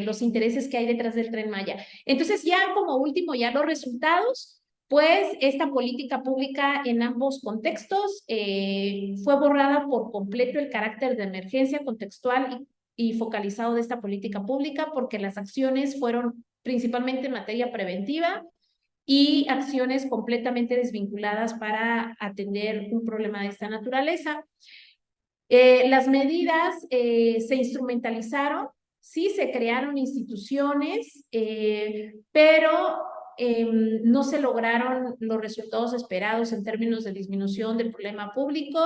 Los intereses que hay detrás del Tren Maya. Entonces, ya como último, ya los resultados. Pues esta política pública en ambos contextos fue borrada por completo el carácter de emergencia contextual y focalizado de esta política pública porque las acciones fueron principalmente en materia preventiva y acciones completamente desvinculadas para atender un problema de esta naturaleza. Las medidas se instrumentalizaron, sí se crearon instituciones, pero no se lograron los resultados esperados en términos de disminución del problema público.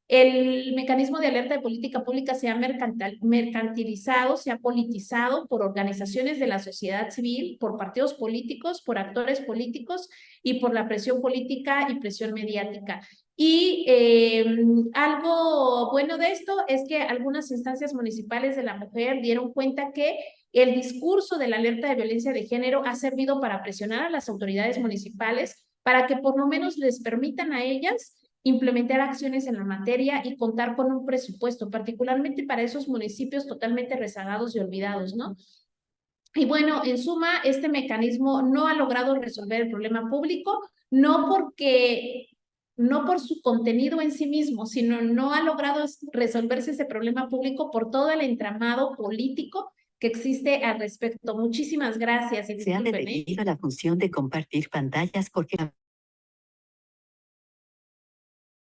El mecanismo de alerta de política pública se ha mercantilizado, se ha politizado por organizaciones de la sociedad civil, por partidos políticos, por actores políticos y por la presión política y presión mediática. Y algo bueno de esto es que algunas instancias municipales de la mujer dieron cuenta que el discurso de la alerta de violencia de género ha servido para presionar a las autoridades municipales para que por lo menos les permitan a ellas implementar acciones en la materia y contar con un presupuesto, particularmente para esos municipios totalmente rezagados y olvidados, ¿no? Y bueno, en suma, este mecanismo no ha logrado resolver el problema público, no por su contenido en sí mismo, sino no ha logrado resolverse ese problema público por todo el entramado político que existe al respecto. Muchísimas gracias. Se ha detenido la función de compartir pantallas porque...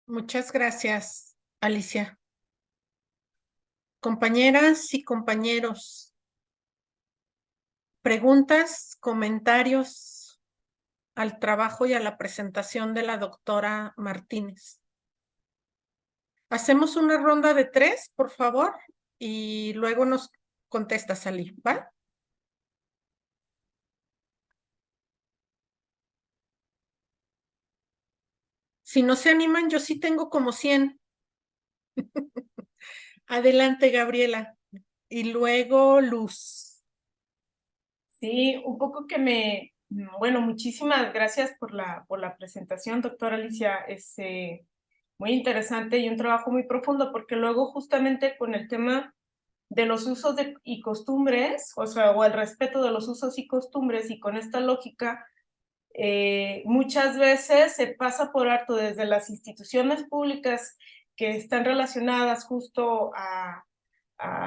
Muchas gracias, Alicia. Compañeras y compañeros, preguntas, comentarios al trabajo y a la presentación de la doctora Martínez. Hacemos una ronda de 3, por favor, y luego nos contesta Salí, ¿va? Si no se animan, yo sí tengo como 100. Adelante, Gabriela. Y luego Luz. Sí, un poco bueno, muchísimas gracias por la presentación, doctora Alicia. muy interesante y un trabajo muy profundo, porque luego justamente con el tema de los usos y costumbres, o sea, o el respeto de los usos y costumbres, y con esta lógica, muchas veces se pasa por alto desde las instituciones públicas que están relacionadas justo a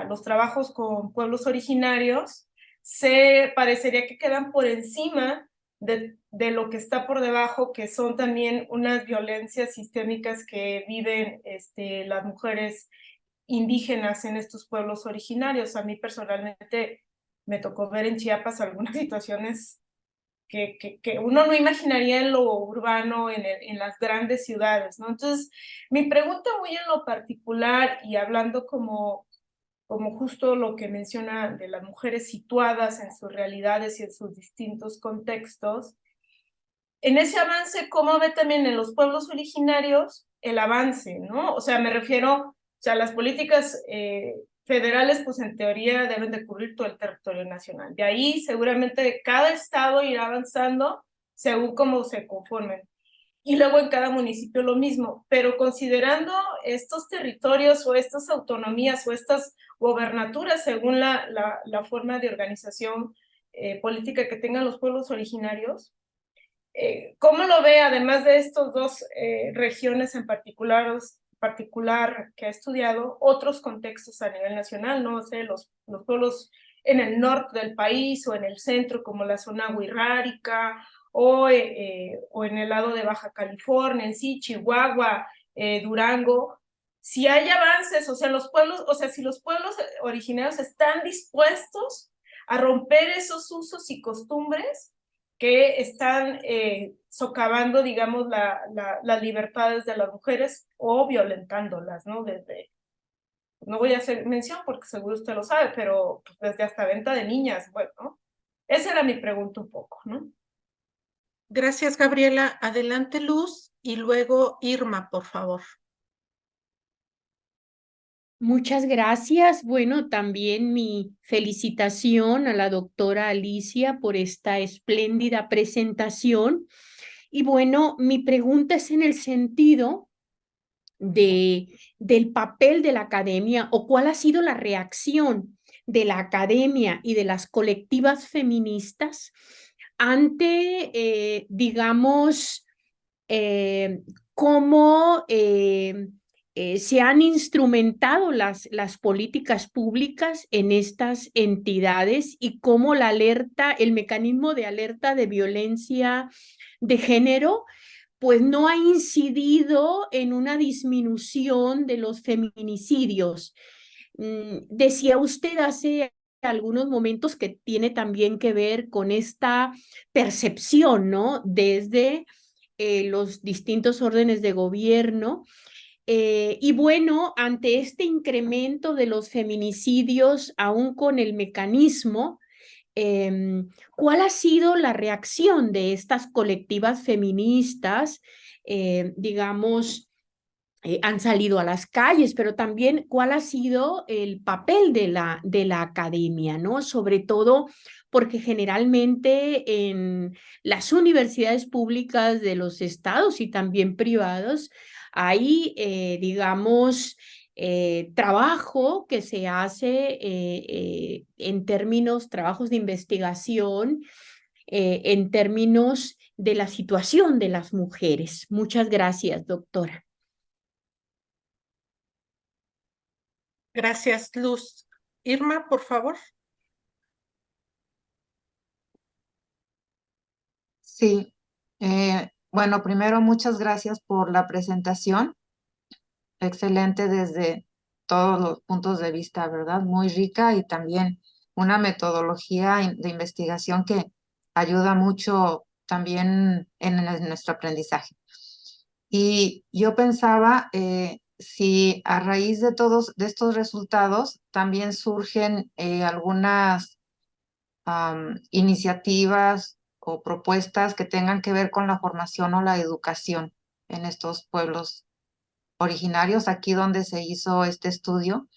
los trabajos con pueblos originarios, se parecería que quedan por encima de lo que está por debajo, que son también unas violencias sistémicas que viven las mujeres indígenas en estos pueblos originarios. A mí personalmente me tocó ver en Chiapas algunas situaciones que uno no imaginaría en lo urbano, en las grandes ciudades, ¿no? Entonces, mi pregunta muy en lo particular y hablando como justo lo que menciona de las mujeres situadas en sus realidades y en sus distintos contextos, en ese avance, ¿cómo ve también en los pueblos originarios el avance, ¿no? O sea, me refiero, o sea, las políticas federales, pues en teoría deben de cubrir todo el territorio nacional. De ahí seguramente cada estado irá avanzando según cómo se conformen. Y luego en cada municipio lo mismo, pero considerando estos territorios o estas autonomías o estas gobernaturas según la forma de organización política que tengan los pueblos originarios, ¿cómo lo ve, además de estos dos regiones en particular que ha estudiado, otros contextos a nivel nacional? No sé, los pueblos en el norte del país o en el centro, como la zona wixárika, o en el lado de Baja California, en sí, Chihuahua, Durango. Si hay avances, o sea, si los pueblos originarios están dispuestos a romper esos usos y costumbres que están socavando, digamos, las libertades de las mujeres o violentándolas, ¿no? No voy a hacer mención porque seguro usted lo sabe, pero pues, desde hasta venta de niñas, bueno, ¿no? Esa era mi pregunta un poco, ¿no? Gracias, Gabriela. Adelante, Luz, y luego Irma, por favor. Muchas gracias. Bueno, también mi felicitación a la doctora Alicia por esta espléndida presentación. Y bueno, mi pregunta es en el sentido del papel de la academia o cuál ha sido la reacción de la academia y de las colectivas feministas ante, digamos, cómo se han instrumentado las políticas públicas en estas entidades y cómo el mecanismo de alerta de violencia de género, pues no ha incidido en una disminución de los feminicidios. Decía usted hace algunos momentos que tiene también que ver con esta percepción, ¿no? Desde los distintos órdenes de gobierno. Y bueno, ante este incremento de los feminicidios, aún con el mecanismo, ¿cuál ha sido la reacción de estas colectivas feministas? Digamos, han salido a las calles, pero también cuál ha sido el papel de la academia, ¿no? Sobre todo porque generalmente en las universidades públicas de los estados y también privados hay, digamos, trabajo que se hace en términos, trabajos de investigación, en términos de la situación de las mujeres. Muchas gracias, doctora. Gracias, Luz. Irma, por favor. Sí, bueno, primero muchas gracias por la presentación. Excelente desde todos los puntos de vista, ¿verdad? Muy rica y también una metodología de investigación que ayuda mucho también en nuestro aprendizaje. Y yo pensaba si a raíz de todos de estos resultados también surgen algunas iniciativas o propuestas que tengan que ver con la formación o la educación en estos pueblos originarios, aquí donde se hizo este estudio,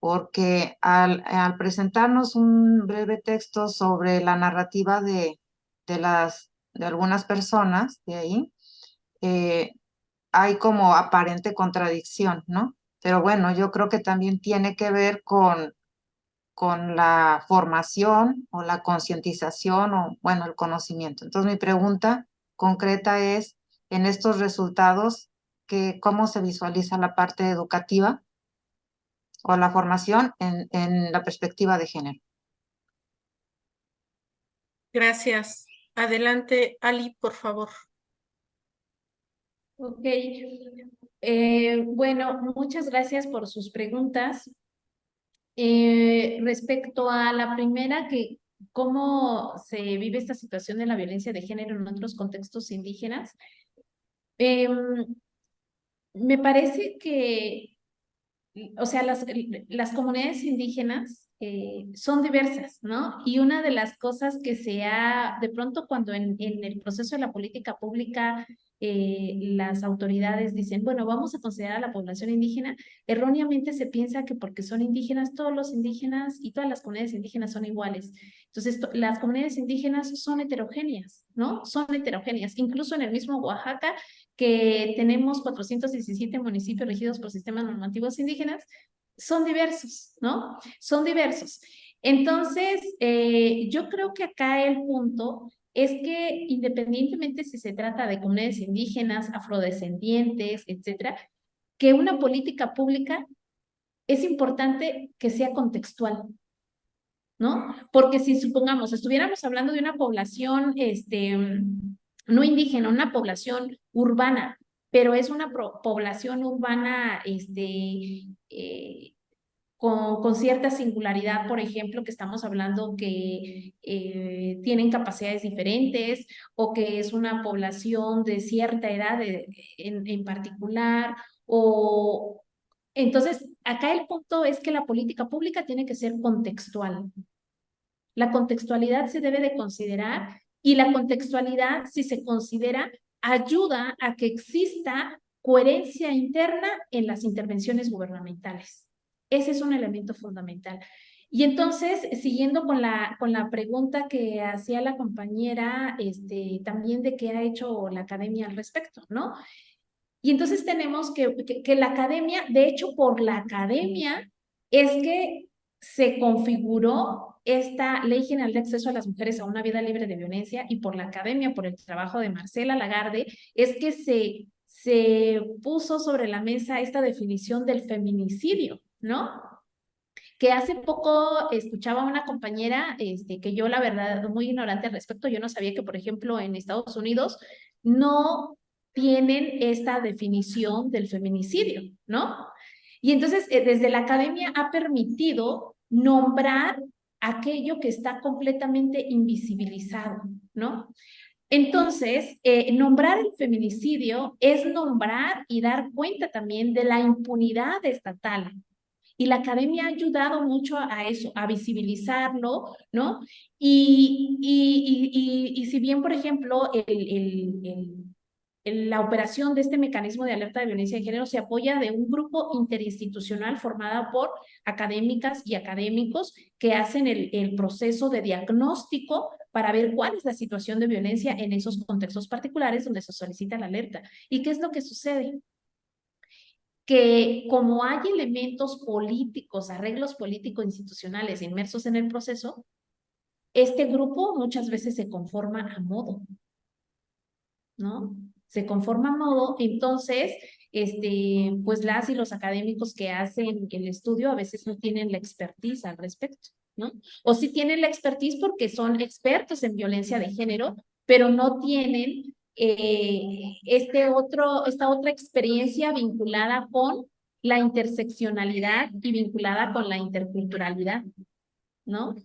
porque al presentarnos un breve texto sobre la narrativa de algunas personas de ahí, hay como aparente contradicción, ¿no? Pero bueno, yo creo que también tiene que ver con la formación o la concientización o, bueno, el conocimiento. Entonces, mi pregunta concreta es, en estos resultados, ¿cómo se visualiza la parte educativa o la formación en la perspectiva de género? Gracias. Adelante, Ali, por favor. Ok. Bueno, muchas gracias por sus preguntas. Respecto a la primera, que cómo se vive esta situación de la violencia de género en otros contextos indígenas, me parece que, o sea, las comunidades indígenas son diversas, ¿no? Y una de las cosas que se ha, de pronto cuando en el proceso de la política pública las autoridades dicen, bueno, vamos a considerar a la población indígena, erróneamente se piensa que porque son indígenas, todos los indígenas y todas las comunidades indígenas son iguales. Entonces, las comunidades indígenas son heterogéneas, ¿no? Son heterogéneas. Incluso en el mismo Oaxaca, que tenemos 417 municipios regidos por sistemas normativos indígenas, son diversos, ¿no? Son diversos. Entonces, yo creo que acá el punto es que independientemente si se trata de comunidades indígenas, afrodescendientes, etcétera, que una política pública es importante que sea contextual, ¿no? Porque si supongamos, estuviéramos hablando de una población, no indígena, una población urbana, pero es una población urbana, con cierta singularidad, por ejemplo, que estamos hablando que tienen capacidades diferentes o que es una población de cierta edad en particular, o entonces acá el punto es que la política pública tiene que ser contextual. La contextualidad se debe de considerar y la contextualidad, si se considera, ayuda a que exista coherencia interna en las intervenciones gubernamentales. Ese es un elemento fundamental. Y entonces, siguiendo con la pregunta que hacía la compañera, también de qué ha hecho la academia al respecto, ¿no? Y entonces tenemos que la academia, de hecho, por la academia, es que se configuró esta Ley General de Acceso a las Mujeres a una Vida Libre de Violencia, y por la academia, por el trabajo de Marcela Lagarde, es que se puso sobre la mesa esta definición del feminicidio, ¿no? Que hace poco escuchaba a una compañera, que yo la verdad muy ignorante al respecto, yo no sabía que, por ejemplo, en Estados Unidos no tienen esta definición del feminicidio, ¿no? Y entonces, desde la academia ha permitido nombrar aquello que está completamente invisibilizado, ¿no? Entonces, nombrar el feminicidio es nombrar y dar cuenta también de la impunidad estatal. Y la academia ha ayudado mucho a eso, a visibilizarlo, ¿no? Y si bien, por ejemplo, la operación de este mecanismo de alerta de violencia de género se apoya de un grupo interinstitucional formado por académicas y académicos que hacen el proceso de diagnóstico para ver cuál es la situación de violencia en esos contextos particulares donde se solicita la alerta. ¿Y qué es lo que sucede? Que como hay elementos políticos, arreglos político-institucionales inmersos en el proceso, este grupo muchas veces se conforma a modo, ¿no? Se conforma a modo, entonces, pues las y los académicos que hacen el estudio a veces no tienen la expertise al respecto, ¿no? O sí tienen la expertise porque son expertos en violencia de género, pero no tienen esta otra experiencia vinculada con la interseccionalidad y vinculada con la interculturalidad, ¿no?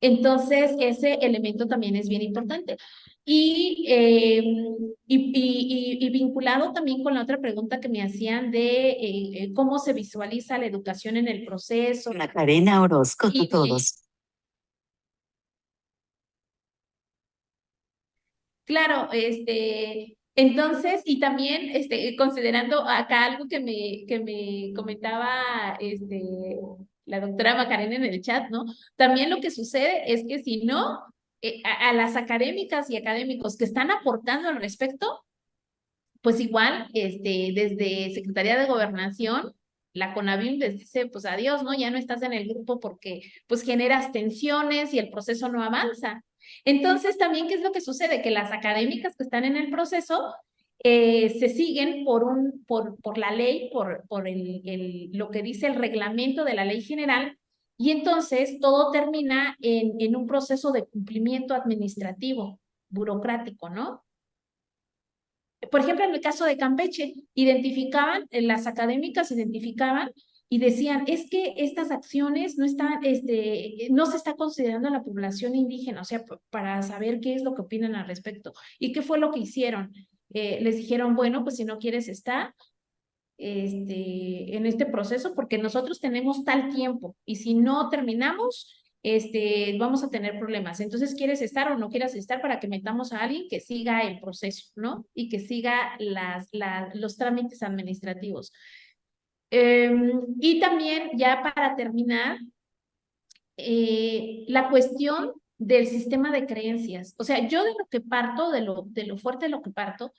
Entonces, ese elemento también es bien importante. Y vinculado también con la otra pregunta que me hacían de cómo se visualiza la educación en el proceso. Macarena Orozco, tú todos. Claro, entonces, y también considerando acá algo que me comentaba la doctora Macarena en el chat, ¿no? También lo que sucede es que si no, a las académicas y académicos que están aportando al respecto, pues igual, desde Secretaría de Gobernación, la CONAVIM les dice, pues adiós, ¿no? Ya no estás en el grupo porque pues generas tensiones y el proceso no avanza. Entonces, también, ¿qué es lo que sucede? Que las académicas que están en el proceso se siguen por la ley, por lo que dice el reglamento de la ley general, y entonces todo termina en un proceso de cumplimiento administrativo, burocrático, ¿no? Por ejemplo, en el caso de Campeche, las académicas identificaban y decían, es que estas acciones no están, no se está considerando a la población indígena, o sea, para saber qué es lo que opinan al respecto. ¿Y qué fue lo que hicieron? Les dijeron, bueno, pues si no quieres estar en este proceso, porque nosotros tenemos tal tiempo, y si no terminamos, vamos a tener problemas. Entonces, ¿quieres estar o no quieres estar para que metamos a alguien que siga el proceso, ¿no? Y que siga los trámites administrativos. Y también, ya para terminar, la cuestión del sistema de creencias. O sea, yo de lo que parto, de lo fuerte de lo que parto,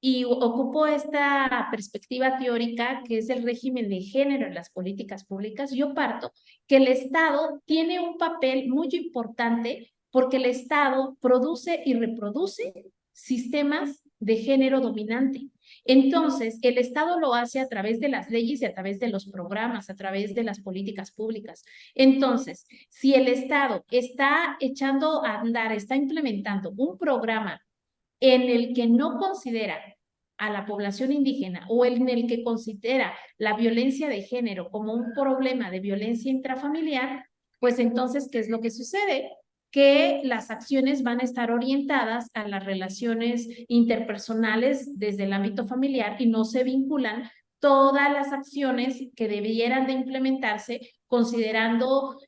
y ocupo esta perspectiva teórica que es el régimen de género en las políticas públicas. Yo parto que el Estado tiene un papel muy importante porque el Estado produce y reproduce sistemas de género dominante. Entonces, el Estado lo hace a través de las leyes y a través de los programas, a través de las políticas públicas. Entonces, si el Estado está echando a andar, está implementando un programa en el que no considera a la población indígena o en el que considera la violencia de género como un problema de violencia intrafamiliar, pues entonces, ¿qué es lo que sucede? Que las acciones van a estar orientadas a las relaciones interpersonales desde el ámbito familiar y no se vinculan todas las acciones que debieran de implementarse considerando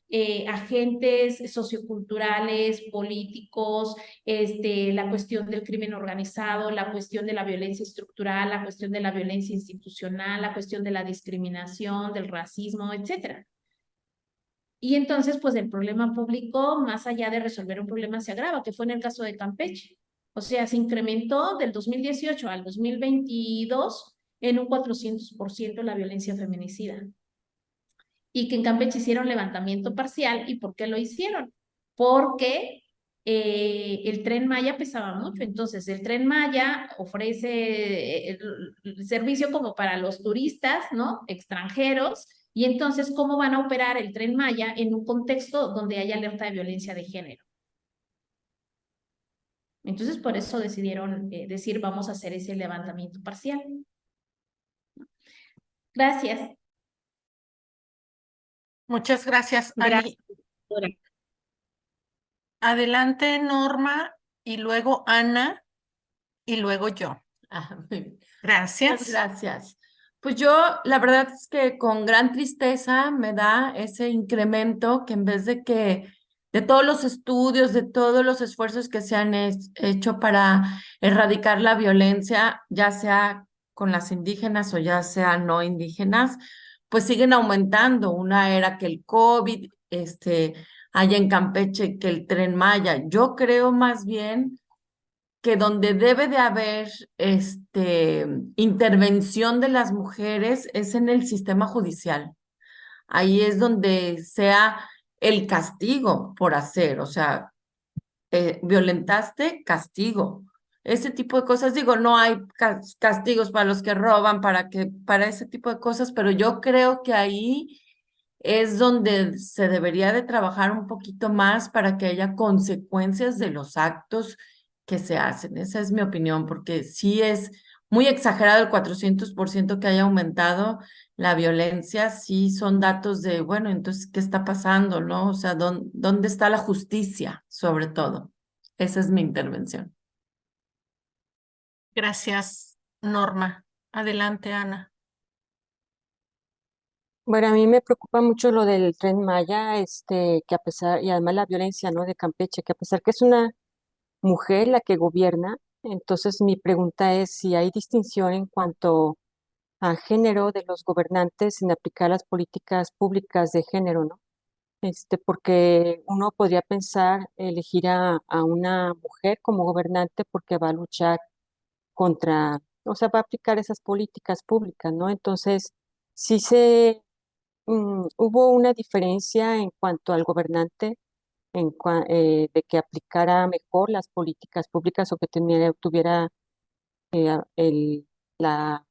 agentes socioculturales, políticos, la cuestión del crimen organizado, la cuestión de la violencia estructural, la cuestión de la violencia institucional, la cuestión de la discriminación, del racismo, etcétera. Y entonces, pues el problema público, más allá de resolver un problema, se agrava, que fue en el caso de Campeche. O sea, se incrementó del 2018 al 2022 en un 400% la violencia feminicida. Y que en Campeche hicieron levantamiento parcial. ¿Y por qué lo hicieron? Porque el Tren Maya pesaba mucho. Entonces, el Tren Maya ofrece el servicio como para los turistas, ¿no? Extranjeros. Y entonces, ¿cómo van a operar el Tren Maya en un contexto donde haya alerta de violencia de género? Entonces, por eso decidieron decir, vamos a hacer ese levantamiento parcial. Gracias. Muchas gracias, Ali. Gracias. Adelante, Norma, y luego Ana, y luego yo. Muy bien. Gracias. Muchas gracias. Pues yo, la verdad es que con gran tristeza me da ese incremento que en vez de todos los estudios, de todos los esfuerzos que se han hecho para erradicar la violencia, ya sea con las indígenas o ya sea no indígenas, pues siguen aumentando. Una era que el COVID, allá en Campeche, que el Tren Maya. Yo creo más bien que donde debe de haber intervención de las mujeres es en el sistema judicial. Ahí es donde sea el castigo por hacer, o sea, violentaste, castigo. Ese tipo de cosas, digo, no hay castigos para los que roban, para ese tipo de cosas, pero yo creo que ahí es donde se debería de trabajar un poquito más para que haya consecuencias de los actos que se hacen. Esa es mi opinión, porque sí es muy exagerado el 400% que haya aumentado la violencia. Sí son datos de, bueno, entonces, ¿qué está pasando, no? O sea, ¿dónde está la justicia, sobre todo? Esa es mi intervención. Gracias, Norma. Adelante, Ana. Bueno, a mí me preocupa mucho lo del Tren Maya, que a pesar, y además la violencia, ¿no? De Campeche, que a pesar que es una mujer la que gobierna, entonces mi pregunta es si hay distinción en cuanto a género de los gobernantes en aplicar las políticas públicas de género, ¿no? Porque uno podría pensar elegir a una mujer como gobernante porque va a luchar contra o sea, va a aplicar esas políticas públicas, ¿no? Entonces, sí hubo una diferencia en cuanto al gobernante, de que aplicara mejor las políticas públicas o que tuviera la,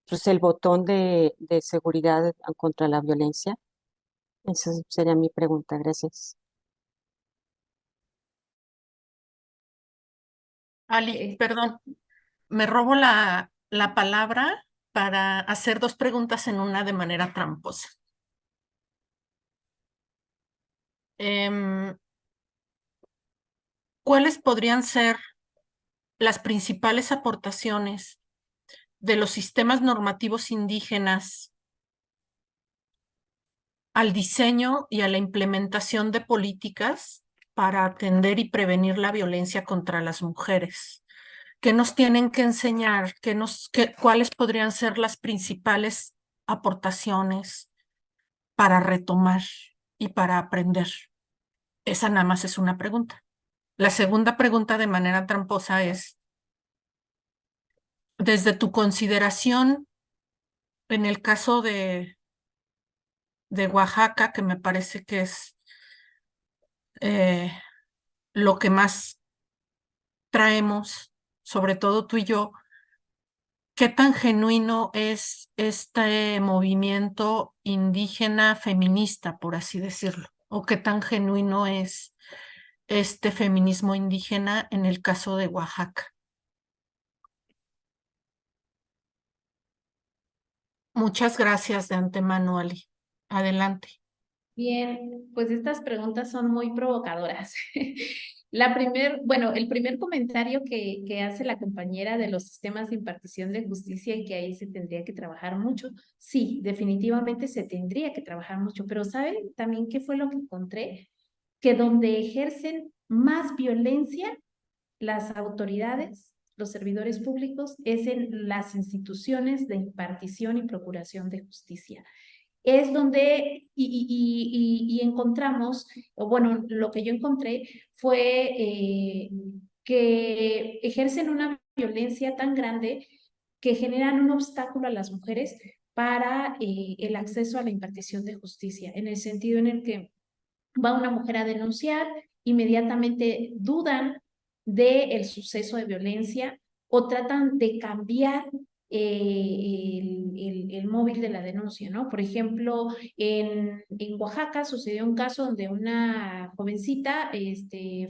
pues el botón de seguridad contra la violencia. Esa sería mi pregunta. Gracias. Ali, perdón, me robo la palabra para hacer dos preguntas en una de manera tramposa. ¿Cuáles podrían ser las principales aportaciones de los sistemas normativos indígenas al diseño y a la implementación de políticas para atender y prevenir la violencia contra las mujeres? ¿Qué nos tienen que enseñar? ¿Cuáles podrían ser las principales aportaciones para retomar y para aprender? Esa nada más es una pregunta. La segunda pregunta de manera tramposa es, desde tu consideración, en el caso de Oaxaca, que me parece que es lo que más traemos, sobre todo tú y yo, ¿qué tan genuino es este movimiento indígena feminista, por así decirlo? ¿O qué tan genuino es este feminismo indígena en el caso de Oaxaca? Muchas gracias de antemano, Ali. Adelante. Bien, pues estas preguntas son muy provocadoras. Bueno, el primer comentario que hace la compañera de los sistemas de impartición de justicia y que ahí se tendría que trabajar mucho, sí, definitivamente se tendría que trabajar mucho, pero ¿saben también qué fue lo que encontré? Que donde ejercen más violencia las autoridades, los servidores públicos, es en las instituciones de impartición y procuración de justicia. Es donde, y encontramos, o bueno, lo que yo encontré fue que ejercen una violencia tan grande que generan un obstáculo a las mujeres para el acceso a la impartición de justicia, en el sentido en el que va una mujer a denunciar, inmediatamente dudan del suceso de violencia o tratan de cambiar el móvil de la denuncia, ¿no? Por ejemplo, en Oaxaca sucedió un caso donde una jovencita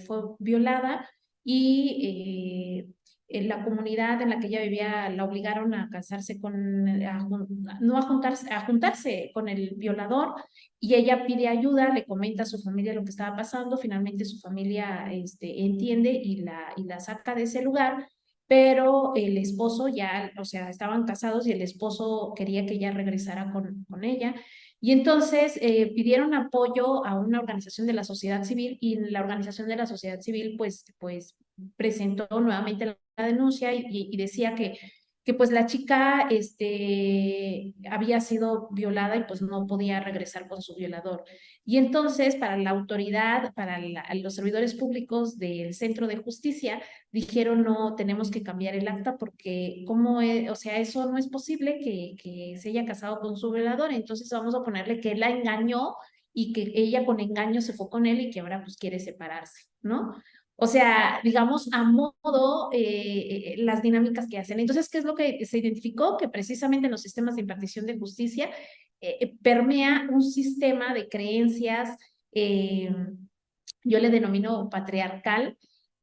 fue violada y en la comunidad en la que ella vivía la obligaron a casarse a juntarse con el violador, y ella pide ayuda, le comenta a su familia lo que estaba pasando, finalmente su familia entiende y la saca de ese lugar, pero el esposo ya, o sea, estaban casados y el esposo quería que ella regresara con ella, y entonces pidieron apoyo a una organización de la sociedad civil, y la organización de la sociedad civil pues presentó nuevamente la denuncia y decía que pues la chica había sido violada y pues no podía regresar con su violador. Y entonces para la autoridad, para los servidores públicos del Centro de Justicia, dijeron no, tenemos que cambiar el acta porque o sea, eso no es posible que se haya casado con su violador, entonces vamos a ponerle que él la engañó y que ella con engaño se fue con él y que ahora pues quiere separarse, ¿no? O sea, digamos, a modo las dinámicas que hacen. Entonces, ¿qué es lo que se identificó? Que precisamente en los sistemas de impartición de justicia permea un sistema de creencias, yo le denomino patriarcal,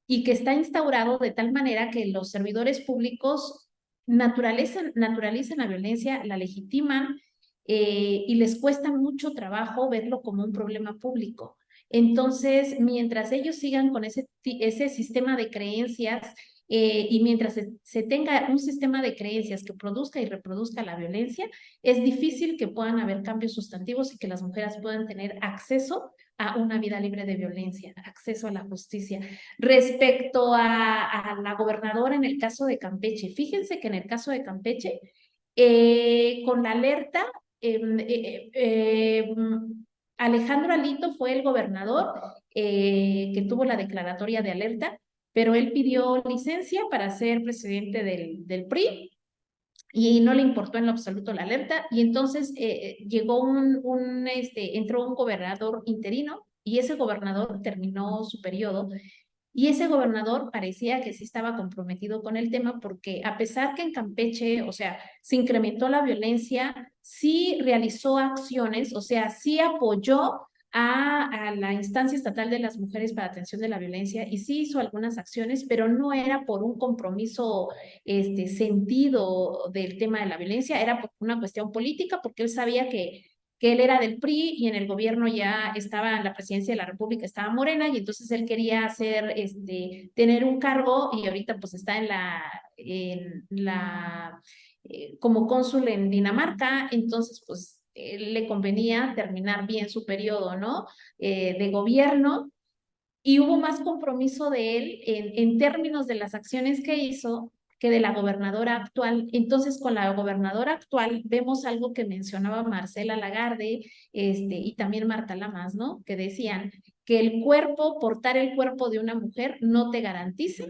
y que está instaurado de tal manera que los servidores públicos naturalizan la violencia, la legitiman, y les cuesta mucho trabajo verlo como un problema público. Entonces, mientras ellos sigan con ese sistema de creencias, y mientras se tenga un sistema de creencias que produzca y reproduzca la violencia, es difícil que puedan haber cambios sustantivos y que las mujeres puedan tener acceso a una vida libre de violencia, acceso a la justicia. Respecto a la gobernadora en el caso de Campeche, fíjense que en el caso de Campeche, con la alerta, Alejandro Alito fue el gobernador que tuvo la declaratoria de alerta, pero él pidió licencia para ser presidente del PRI y no le importó en lo absoluto la alerta, y entonces llegó entró un gobernador interino, y ese gobernador terminó su periodo, y ese gobernador parecía que sí estaba comprometido con el tema, porque a pesar que en Campeche, o sea, se incrementó la violencia, sí realizó acciones, o sea, sí apoyó a la instancia estatal de las mujeres para atención de la violencia, y sí hizo algunas acciones, pero no era por un compromiso sentido del tema de la violencia, era por una cuestión política, porque él sabía que él era del PRI y en el gobierno ya estaba, en la presidencia de la República estaba Morena, y entonces él quería tener un cargo, y ahorita pues está como cónsul en Dinamarca, entonces pues le convenía terminar bien su periodo, ¿no? De gobierno, y hubo más compromiso de él en términos de las acciones que hizo que de la gobernadora actual. Entonces, con la gobernadora actual vemos algo que mencionaba Marcela Lagarde y también Marta Lamas, ¿no? Que decían que el cuerpo, portar el cuerpo de una mujer no te garantiza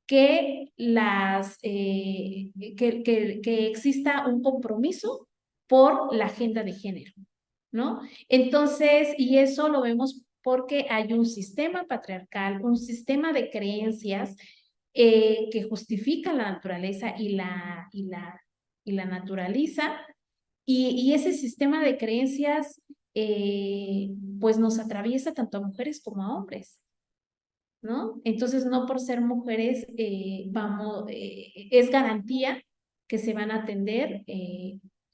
que, que exista un compromiso por la agenda de género, ¿no? Entonces, y eso lo vemos porque hay un sistema patriarcal, un sistema de creencias que justifica la naturaleza y la naturaliza, y ese sistema de creencias pues nos atraviesa tanto a mujeres como a hombres, ¿no? Entonces, no por ser mujeres es garantía que se van a atender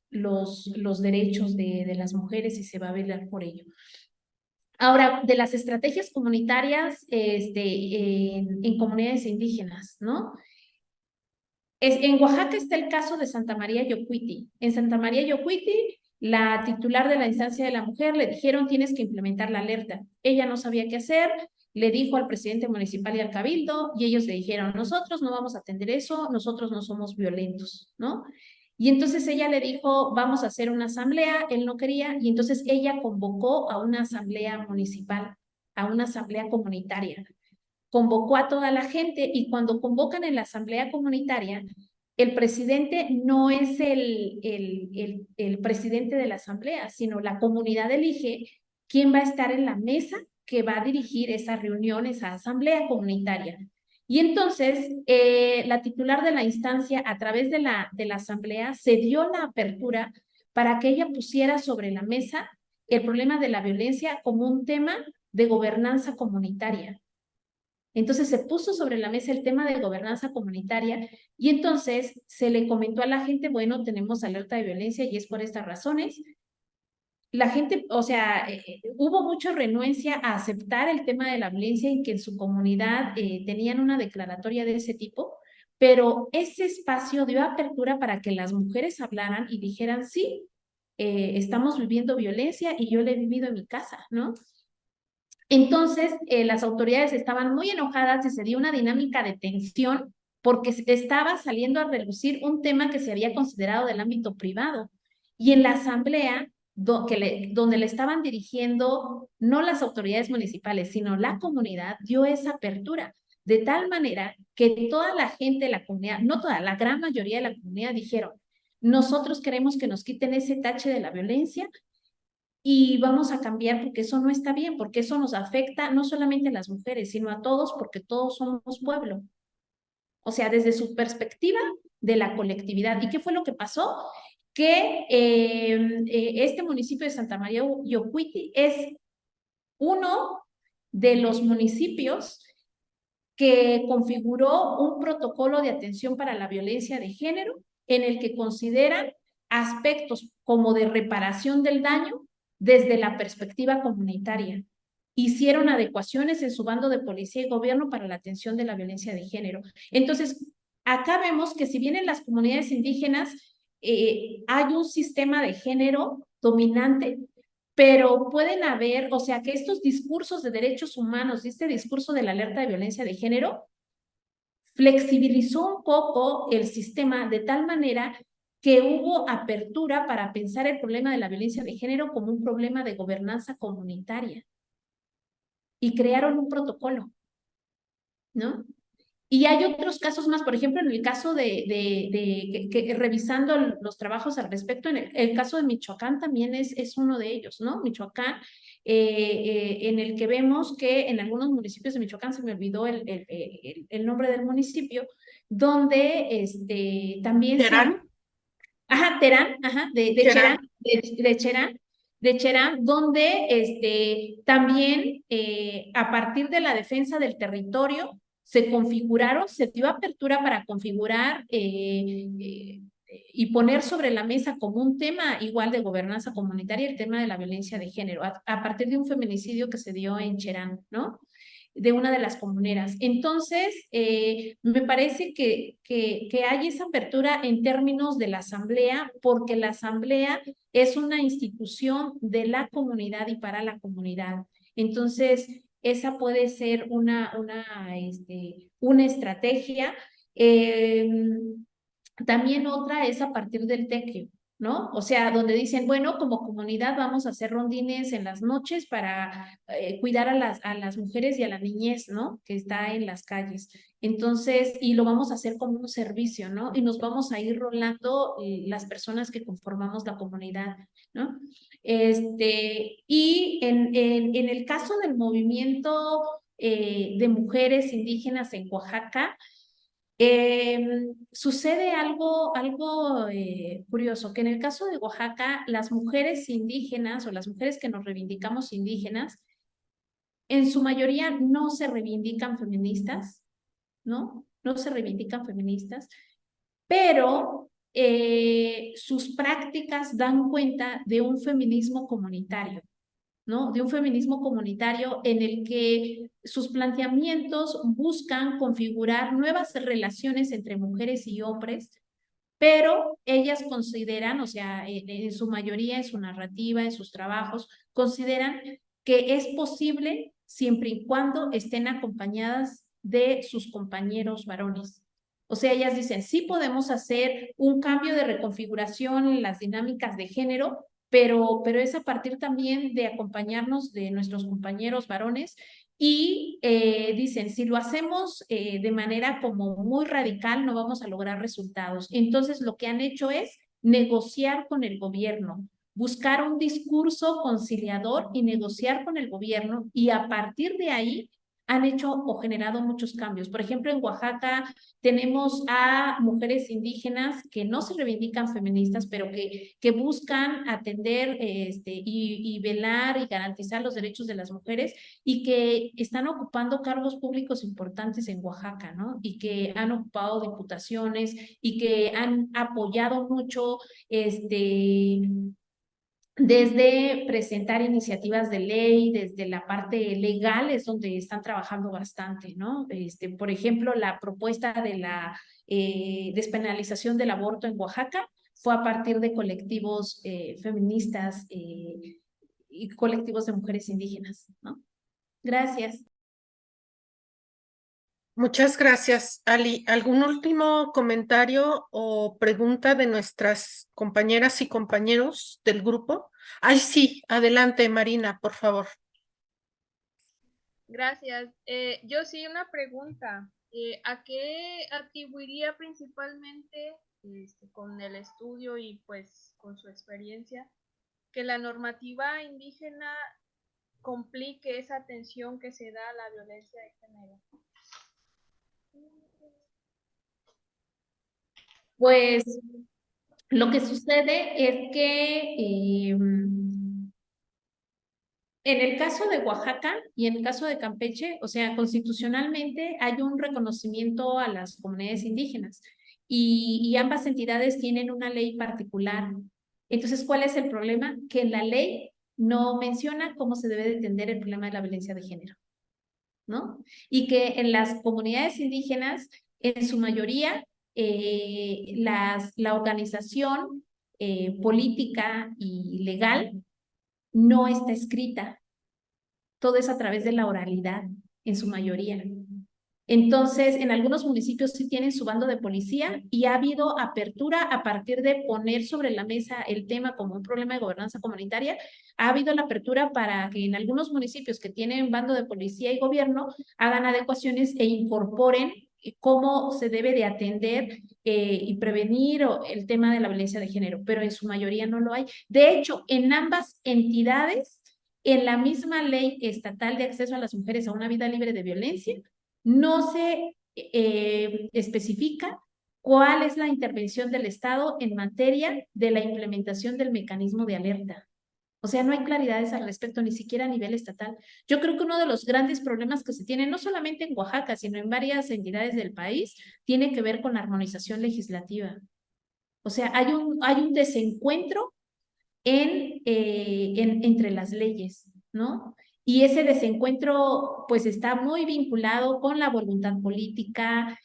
los derechos de las mujeres y se va a velar por ello. Ahora, de las estrategias comunitarias en comunidades indígenas, ¿no? En Oaxaca está el caso de Santa María Yocuiti. En Santa María Yocuiti, la titular de la instancia de la mujer le dijeron: tienes que implementar la alerta. Ella no sabía qué hacer, le dijo al presidente municipal y al cabildo, y ellos le dijeron: nosotros no vamos a atender eso, nosotros no somos violentos, ¿no? Y entonces ella le dijo: vamos a hacer una asamblea. Él no quería, y entonces ella convocó a una asamblea municipal, a una asamblea comunitaria. Convocó a toda la gente, y cuando convocan en la asamblea comunitaria, el presidente no es el presidente de la asamblea, sino la comunidad elige quién va a estar en la mesa que va a dirigir esa reunión, esa asamblea comunitaria. Y entonces la titular de la instancia, a través de la asamblea, se dio la apertura para que ella pusiera sobre la mesa el problema de la violencia como un tema de gobernanza comunitaria. Entonces se puso sobre la mesa el tema de gobernanza comunitaria, y entonces se le comentó a la gente: bueno, tenemos alerta de violencia y es por estas razones. La gente, o sea, hubo mucha renuencia a aceptar el tema de la violencia y que en su comunidad tenían una declaratoria de ese tipo, pero ese espacio dio apertura para que las mujeres hablaran y dijeran: sí, estamos viviendo violencia y yo la he vivido en mi casa, ¿no? Entonces, las autoridades estaban muy enojadas y se dio una dinámica de tensión porque estaba saliendo a relucir un tema que se había considerado del ámbito privado. Y en la asamblea, donde le estaban dirigiendo no las autoridades municipales, sino la comunidad, dio esa apertura, de tal manera que toda la gente de la comunidad, no toda, la gran mayoría de la comunidad dijeron: nosotros queremos que nos quiten ese tache de la violencia y vamos a cambiar, porque eso no está bien, porque eso nos afecta no solamente a las mujeres, sino a todos, porque todos somos pueblo. O sea, desde su perspectiva de la colectividad. ¿Y qué fue lo que pasó? Que este municipio de Santa María Yocuiti es uno de los municipios que configuró un protocolo de atención para la violencia de género, en el que consideran aspectos como de reparación del daño desde la perspectiva comunitaria. Hicieron adecuaciones en su bando de policía y gobierno para la atención de la violencia de género. Entonces, acá vemos que si bien en las comunidades indígenas hay un sistema de género dominante, pero pueden haber, o sea, que estos discursos de derechos humanos y este discurso de la alerta de violencia de género flexibilizó un poco el sistema de tal manera que hubo apertura para pensar el problema de la violencia de género como un problema de gobernanza comunitaria, y crearon un protocolo, ¿no? Y hay otros casos más, por ejemplo, en el caso revisando los trabajos al respecto, en el caso de Michoacán también es uno de ellos, ¿no? Michoacán, en el que vemos que en algunos municipios de Michoacán, se me olvidó el nombre del municipio, donde también ¿Terán? Ajá, Terán, ajá, de Cherán, de Cherán, donde también a partir de la defensa del territorio se dio apertura para configurar y poner sobre la mesa como un tema igual de gobernanza comunitaria el tema de la violencia de género, a partir de un feminicidio que se dio en Cherán, ¿no? De una de las comuneras. Entonces, me parece que hay esa apertura en términos de la asamblea, porque la asamblea es una institución de la comunidad y para la comunidad. Entonces, esa puede ser una estrategia. También otra es a partir del tequio, ¿no? O sea, donde dicen, bueno, como comunidad vamos a hacer rondines en las noches para cuidar a las mujeres y a la niñez, ¿no? Que está en las calles. Entonces, y lo vamos a hacer como un servicio, ¿no? Y nos vamos a ir rolando las personas que conformamos la comunidad, ¿no? Y en el caso del movimiento de mujeres indígenas en Oaxaca, sucede algo curioso, que en el caso de Oaxaca, las mujeres indígenas o las mujeres que nos reivindicamos indígenas, en su mayoría no se reivindican feministas, ¿no? No se reivindican feministas, pero sus prácticas dan cuenta de un feminismo comunitario, ¿no? De un feminismo comunitario en el que sus planteamientos buscan configurar nuevas relaciones entre mujeres y hombres, pero ellas consideran, o sea, en su mayoría, en su narrativa, en sus trabajos, consideran que es posible siempre y cuando estén acompañadas de sus compañeros varones. O sea, ellas dicen, sí podemos hacer un cambio de reconfiguración en las dinámicas de género, pero es a partir también de acompañarnos de nuestros compañeros varones y dicen, si lo hacemos de manera como muy radical, no vamos a lograr resultados. Entonces, lo que han hecho es negociar con el gobierno, buscar un discurso conciliador y negociar con el gobierno, y a partir de ahí han hecho o generado muchos cambios. Por ejemplo, en Oaxaca tenemos a mujeres indígenas que no se reivindican feministas, pero que buscan atender y velar y garantizar los derechos de las mujeres, y que están ocupando cargos públicos importantes en Oaxaca, ¿no? Y que han ocupado diputaciones y que han apoyado mucho desde presentar iniciativas de ley, desde la parte legal es donde están trabajando bastante, ¿no? Por ejemplo, la propuesta de la despenalización del aborto en Oaxaca fue a partir de colectivos feministas y colectivos de mujeres indígenas, ¿no? Gracias. Muchas gracias, Ali. ¿Algún último comentario o pregunta de nuestras compañeras y compañeros del grupo? Ay, sí, adelante, Marina, por favor. Gracias. Yo sí, una pregunta. ¿A qué atribuiría principalmente, con el estudio y pues con su experiencia, que la normativa indígena complique esa atención que se da a la violencia de género? Pues lo que sucede es que en el caso de Oaxaca y en el caso de Campeche, o sea, constitucionalmente hay un reconocimiento a las comunidades indígenas y ambas entidades tienen una ley particular. Entonces, ¿cuál es el problema? Que la ley no menciona cómo se debe de entender el problema de la violencia de género, ¿no? Y que en las comunidades indígenas, en su mayoría, la organización política y legal no está escrita. Todo es a través de la oralidad, en su mayoría. Entonces, en algunos municipios sí tienen su bando de policía y ha habido apertura a partir de poner sobre la mesa el tema como un problema de gobernanza comunitaria. Ha habido la apertura para que en algunos municipios que tienen bando de policía y gobierno hagan adecuaciones e incorporen cómo se debe de atender y prevenir el tema de la violencia de género, pero en su mayoría no lo hay. De hecho, en ambas entidades, en la misma ley estatal de acceso a las mujeres a una vida libre de violencia, no se especifica cuál es la intervención del Estado en materia de la implementación del mecanismo de alerta. O sea, no hay claridades al respecto, ni siquiera a nivel estatal. Yo creo que uno de los grandes problemas que se tienen, no solamente en Oaxaca, sino en varias entidades del país, tiene que ver con la armonización legislativa. O sea, hay un desencuentro entre las leyes, ¿no? Y ese desencuentro, pues, está muy vinculado con la voluntad política,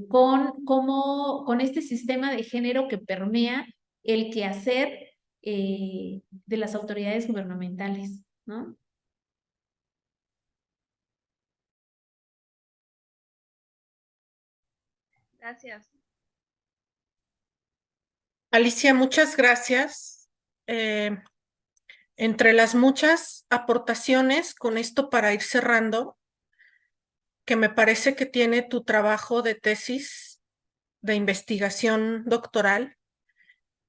con este sistema de género que permea el quehacer de las autoridades gubernamentales, ¿no? Gracias. Alicia, muchas gracias. Entre las muchas aportaciones, con esto para ir cerrando, que me parece que tiene tu trabajo de tesis de investigación doctoral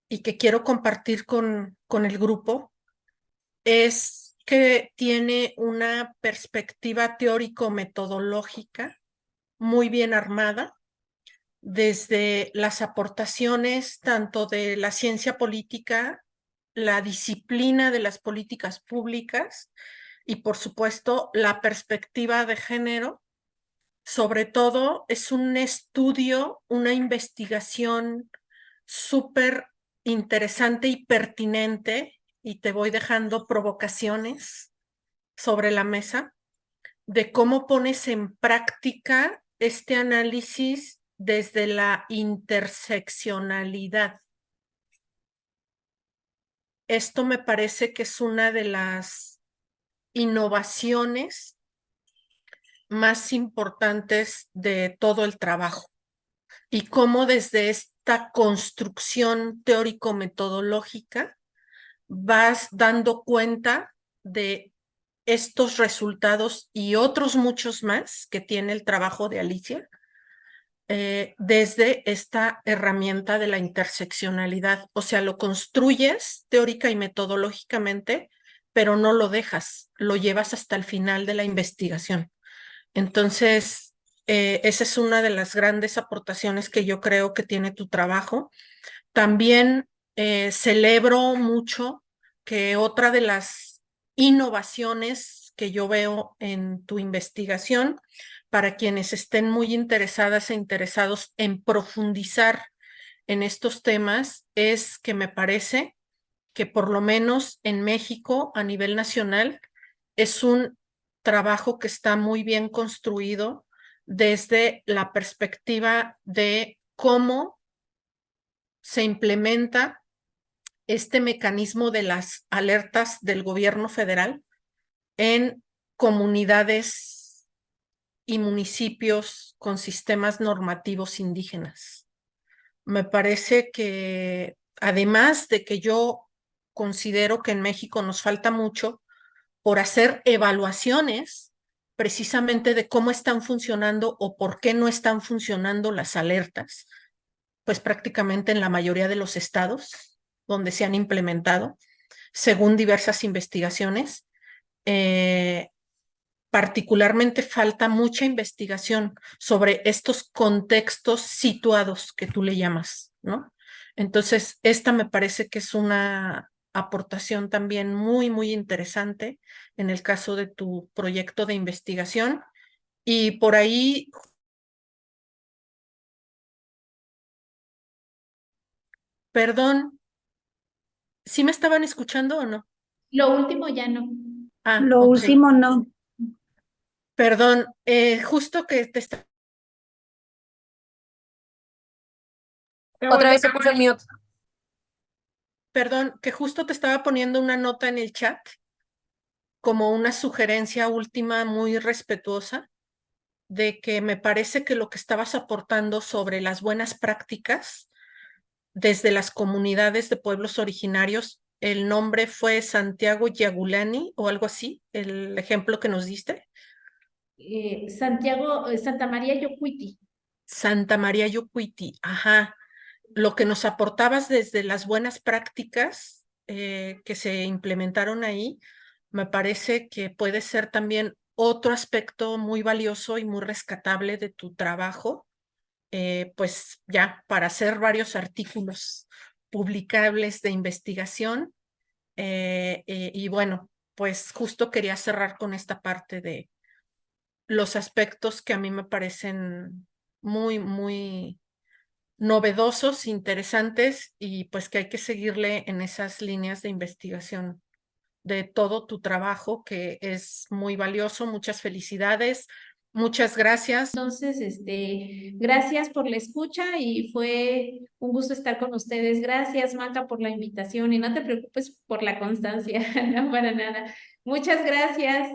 y que quiero compartir con el grupo, es que tiene una perspectiva teórico-metodológica muy bien armada, desde las aportaciones tanto de la ciencia política, la disciplina de las políticas públicas y, por supuesto, la perspectiva de género. Sobre todo, es un estudio, una investigación súper interesante y pertinente, y te voy dejando provocaciones sobre la mesa de cómo pones en práctica este análisis desde la interseccionalidad. Esto me parece que es una de las innovaciones más importantes de todo el trabajo, y cómo desde esta construcción teórico-metodológica vas dando cuenta de estos resultados y otros muchos más que tiene el trabajo de Alicia, desde esta herramienta de la interseccionalidad. O sea, lo construyes teórica y metodológicamente, pero no lo dejas, lo llevas hasta el final de la investigación. Entonces, esa es una de las grandes aportaciones que yo creo que tiene tu trabajo. También celebro mucho que otra de las innovaciones que yo veo en tu investigación, para quienes estén muy interesadas e interesados en profundizar en estos temas, es que me parece que por lo menos en México, a nivel nacional, es un trabajo que está muy bien construido desde la perspectiva de cómo se implementa este mecanismo de las alertas del gobierno federal en comunidades y municipios con sistemas normativos indígenas. Me parece que, además de que yo considero que en México nos falta mucho por hacer evaluaciones precisamente de cómo están funcionando o por qué no están funcionando las alertas, pues prácticamente en la mayoría de los estados donde se han implementado, según diversas investigaciones. Particularmente falta mucha investigación sobre estos contextos situados que tú le llamas, ¿no? Entonces, esta me parece que es una aportación también muy, muy interesante en el caso de tu proyecto de investigación. Y por ahí, perdón, ¿sí me estaban escuchando o no? Lo último ya no. Ah, Lo ok. último no. Perdón, justo que te está... Otra vez se puso el mute. Perdón, que justo te estaba poniendo una nota en el chat como una sugerencia última muy respetuosa de que me parece que lo que estabas aportando sobre las buenas prácticas desde las comunidades de pueblos originarios, el nombre fue Santiago Yagulani o algo así, el ejemplo que nos diste. Santa María Yocuiti. Santa María Yocuiti, ajá. Lo que nos aportabas desde las buenas prácticas que se implementaron ahí, me parece que puede ser también otro aspecto muy valioso y muy rescatable de tu trabajo, pues ya para hacer varios artículos publicables de investigación. Y bueno, pues justo quería cerrar con esta parte de los aspectos que a mí me parecen muy, muy novedosos, interesantes y pues que hay que seguirle en esas líneas de investigación de todo tu trabajo que es muy valioso. Muchas felicidades, muchas gracias. Entonces, gracias por la escucha y fue un gusto estar con ustedes. Gracias, Maca, por la invitación y no te preocupes por la constancia, no para nada. Muchas gracias.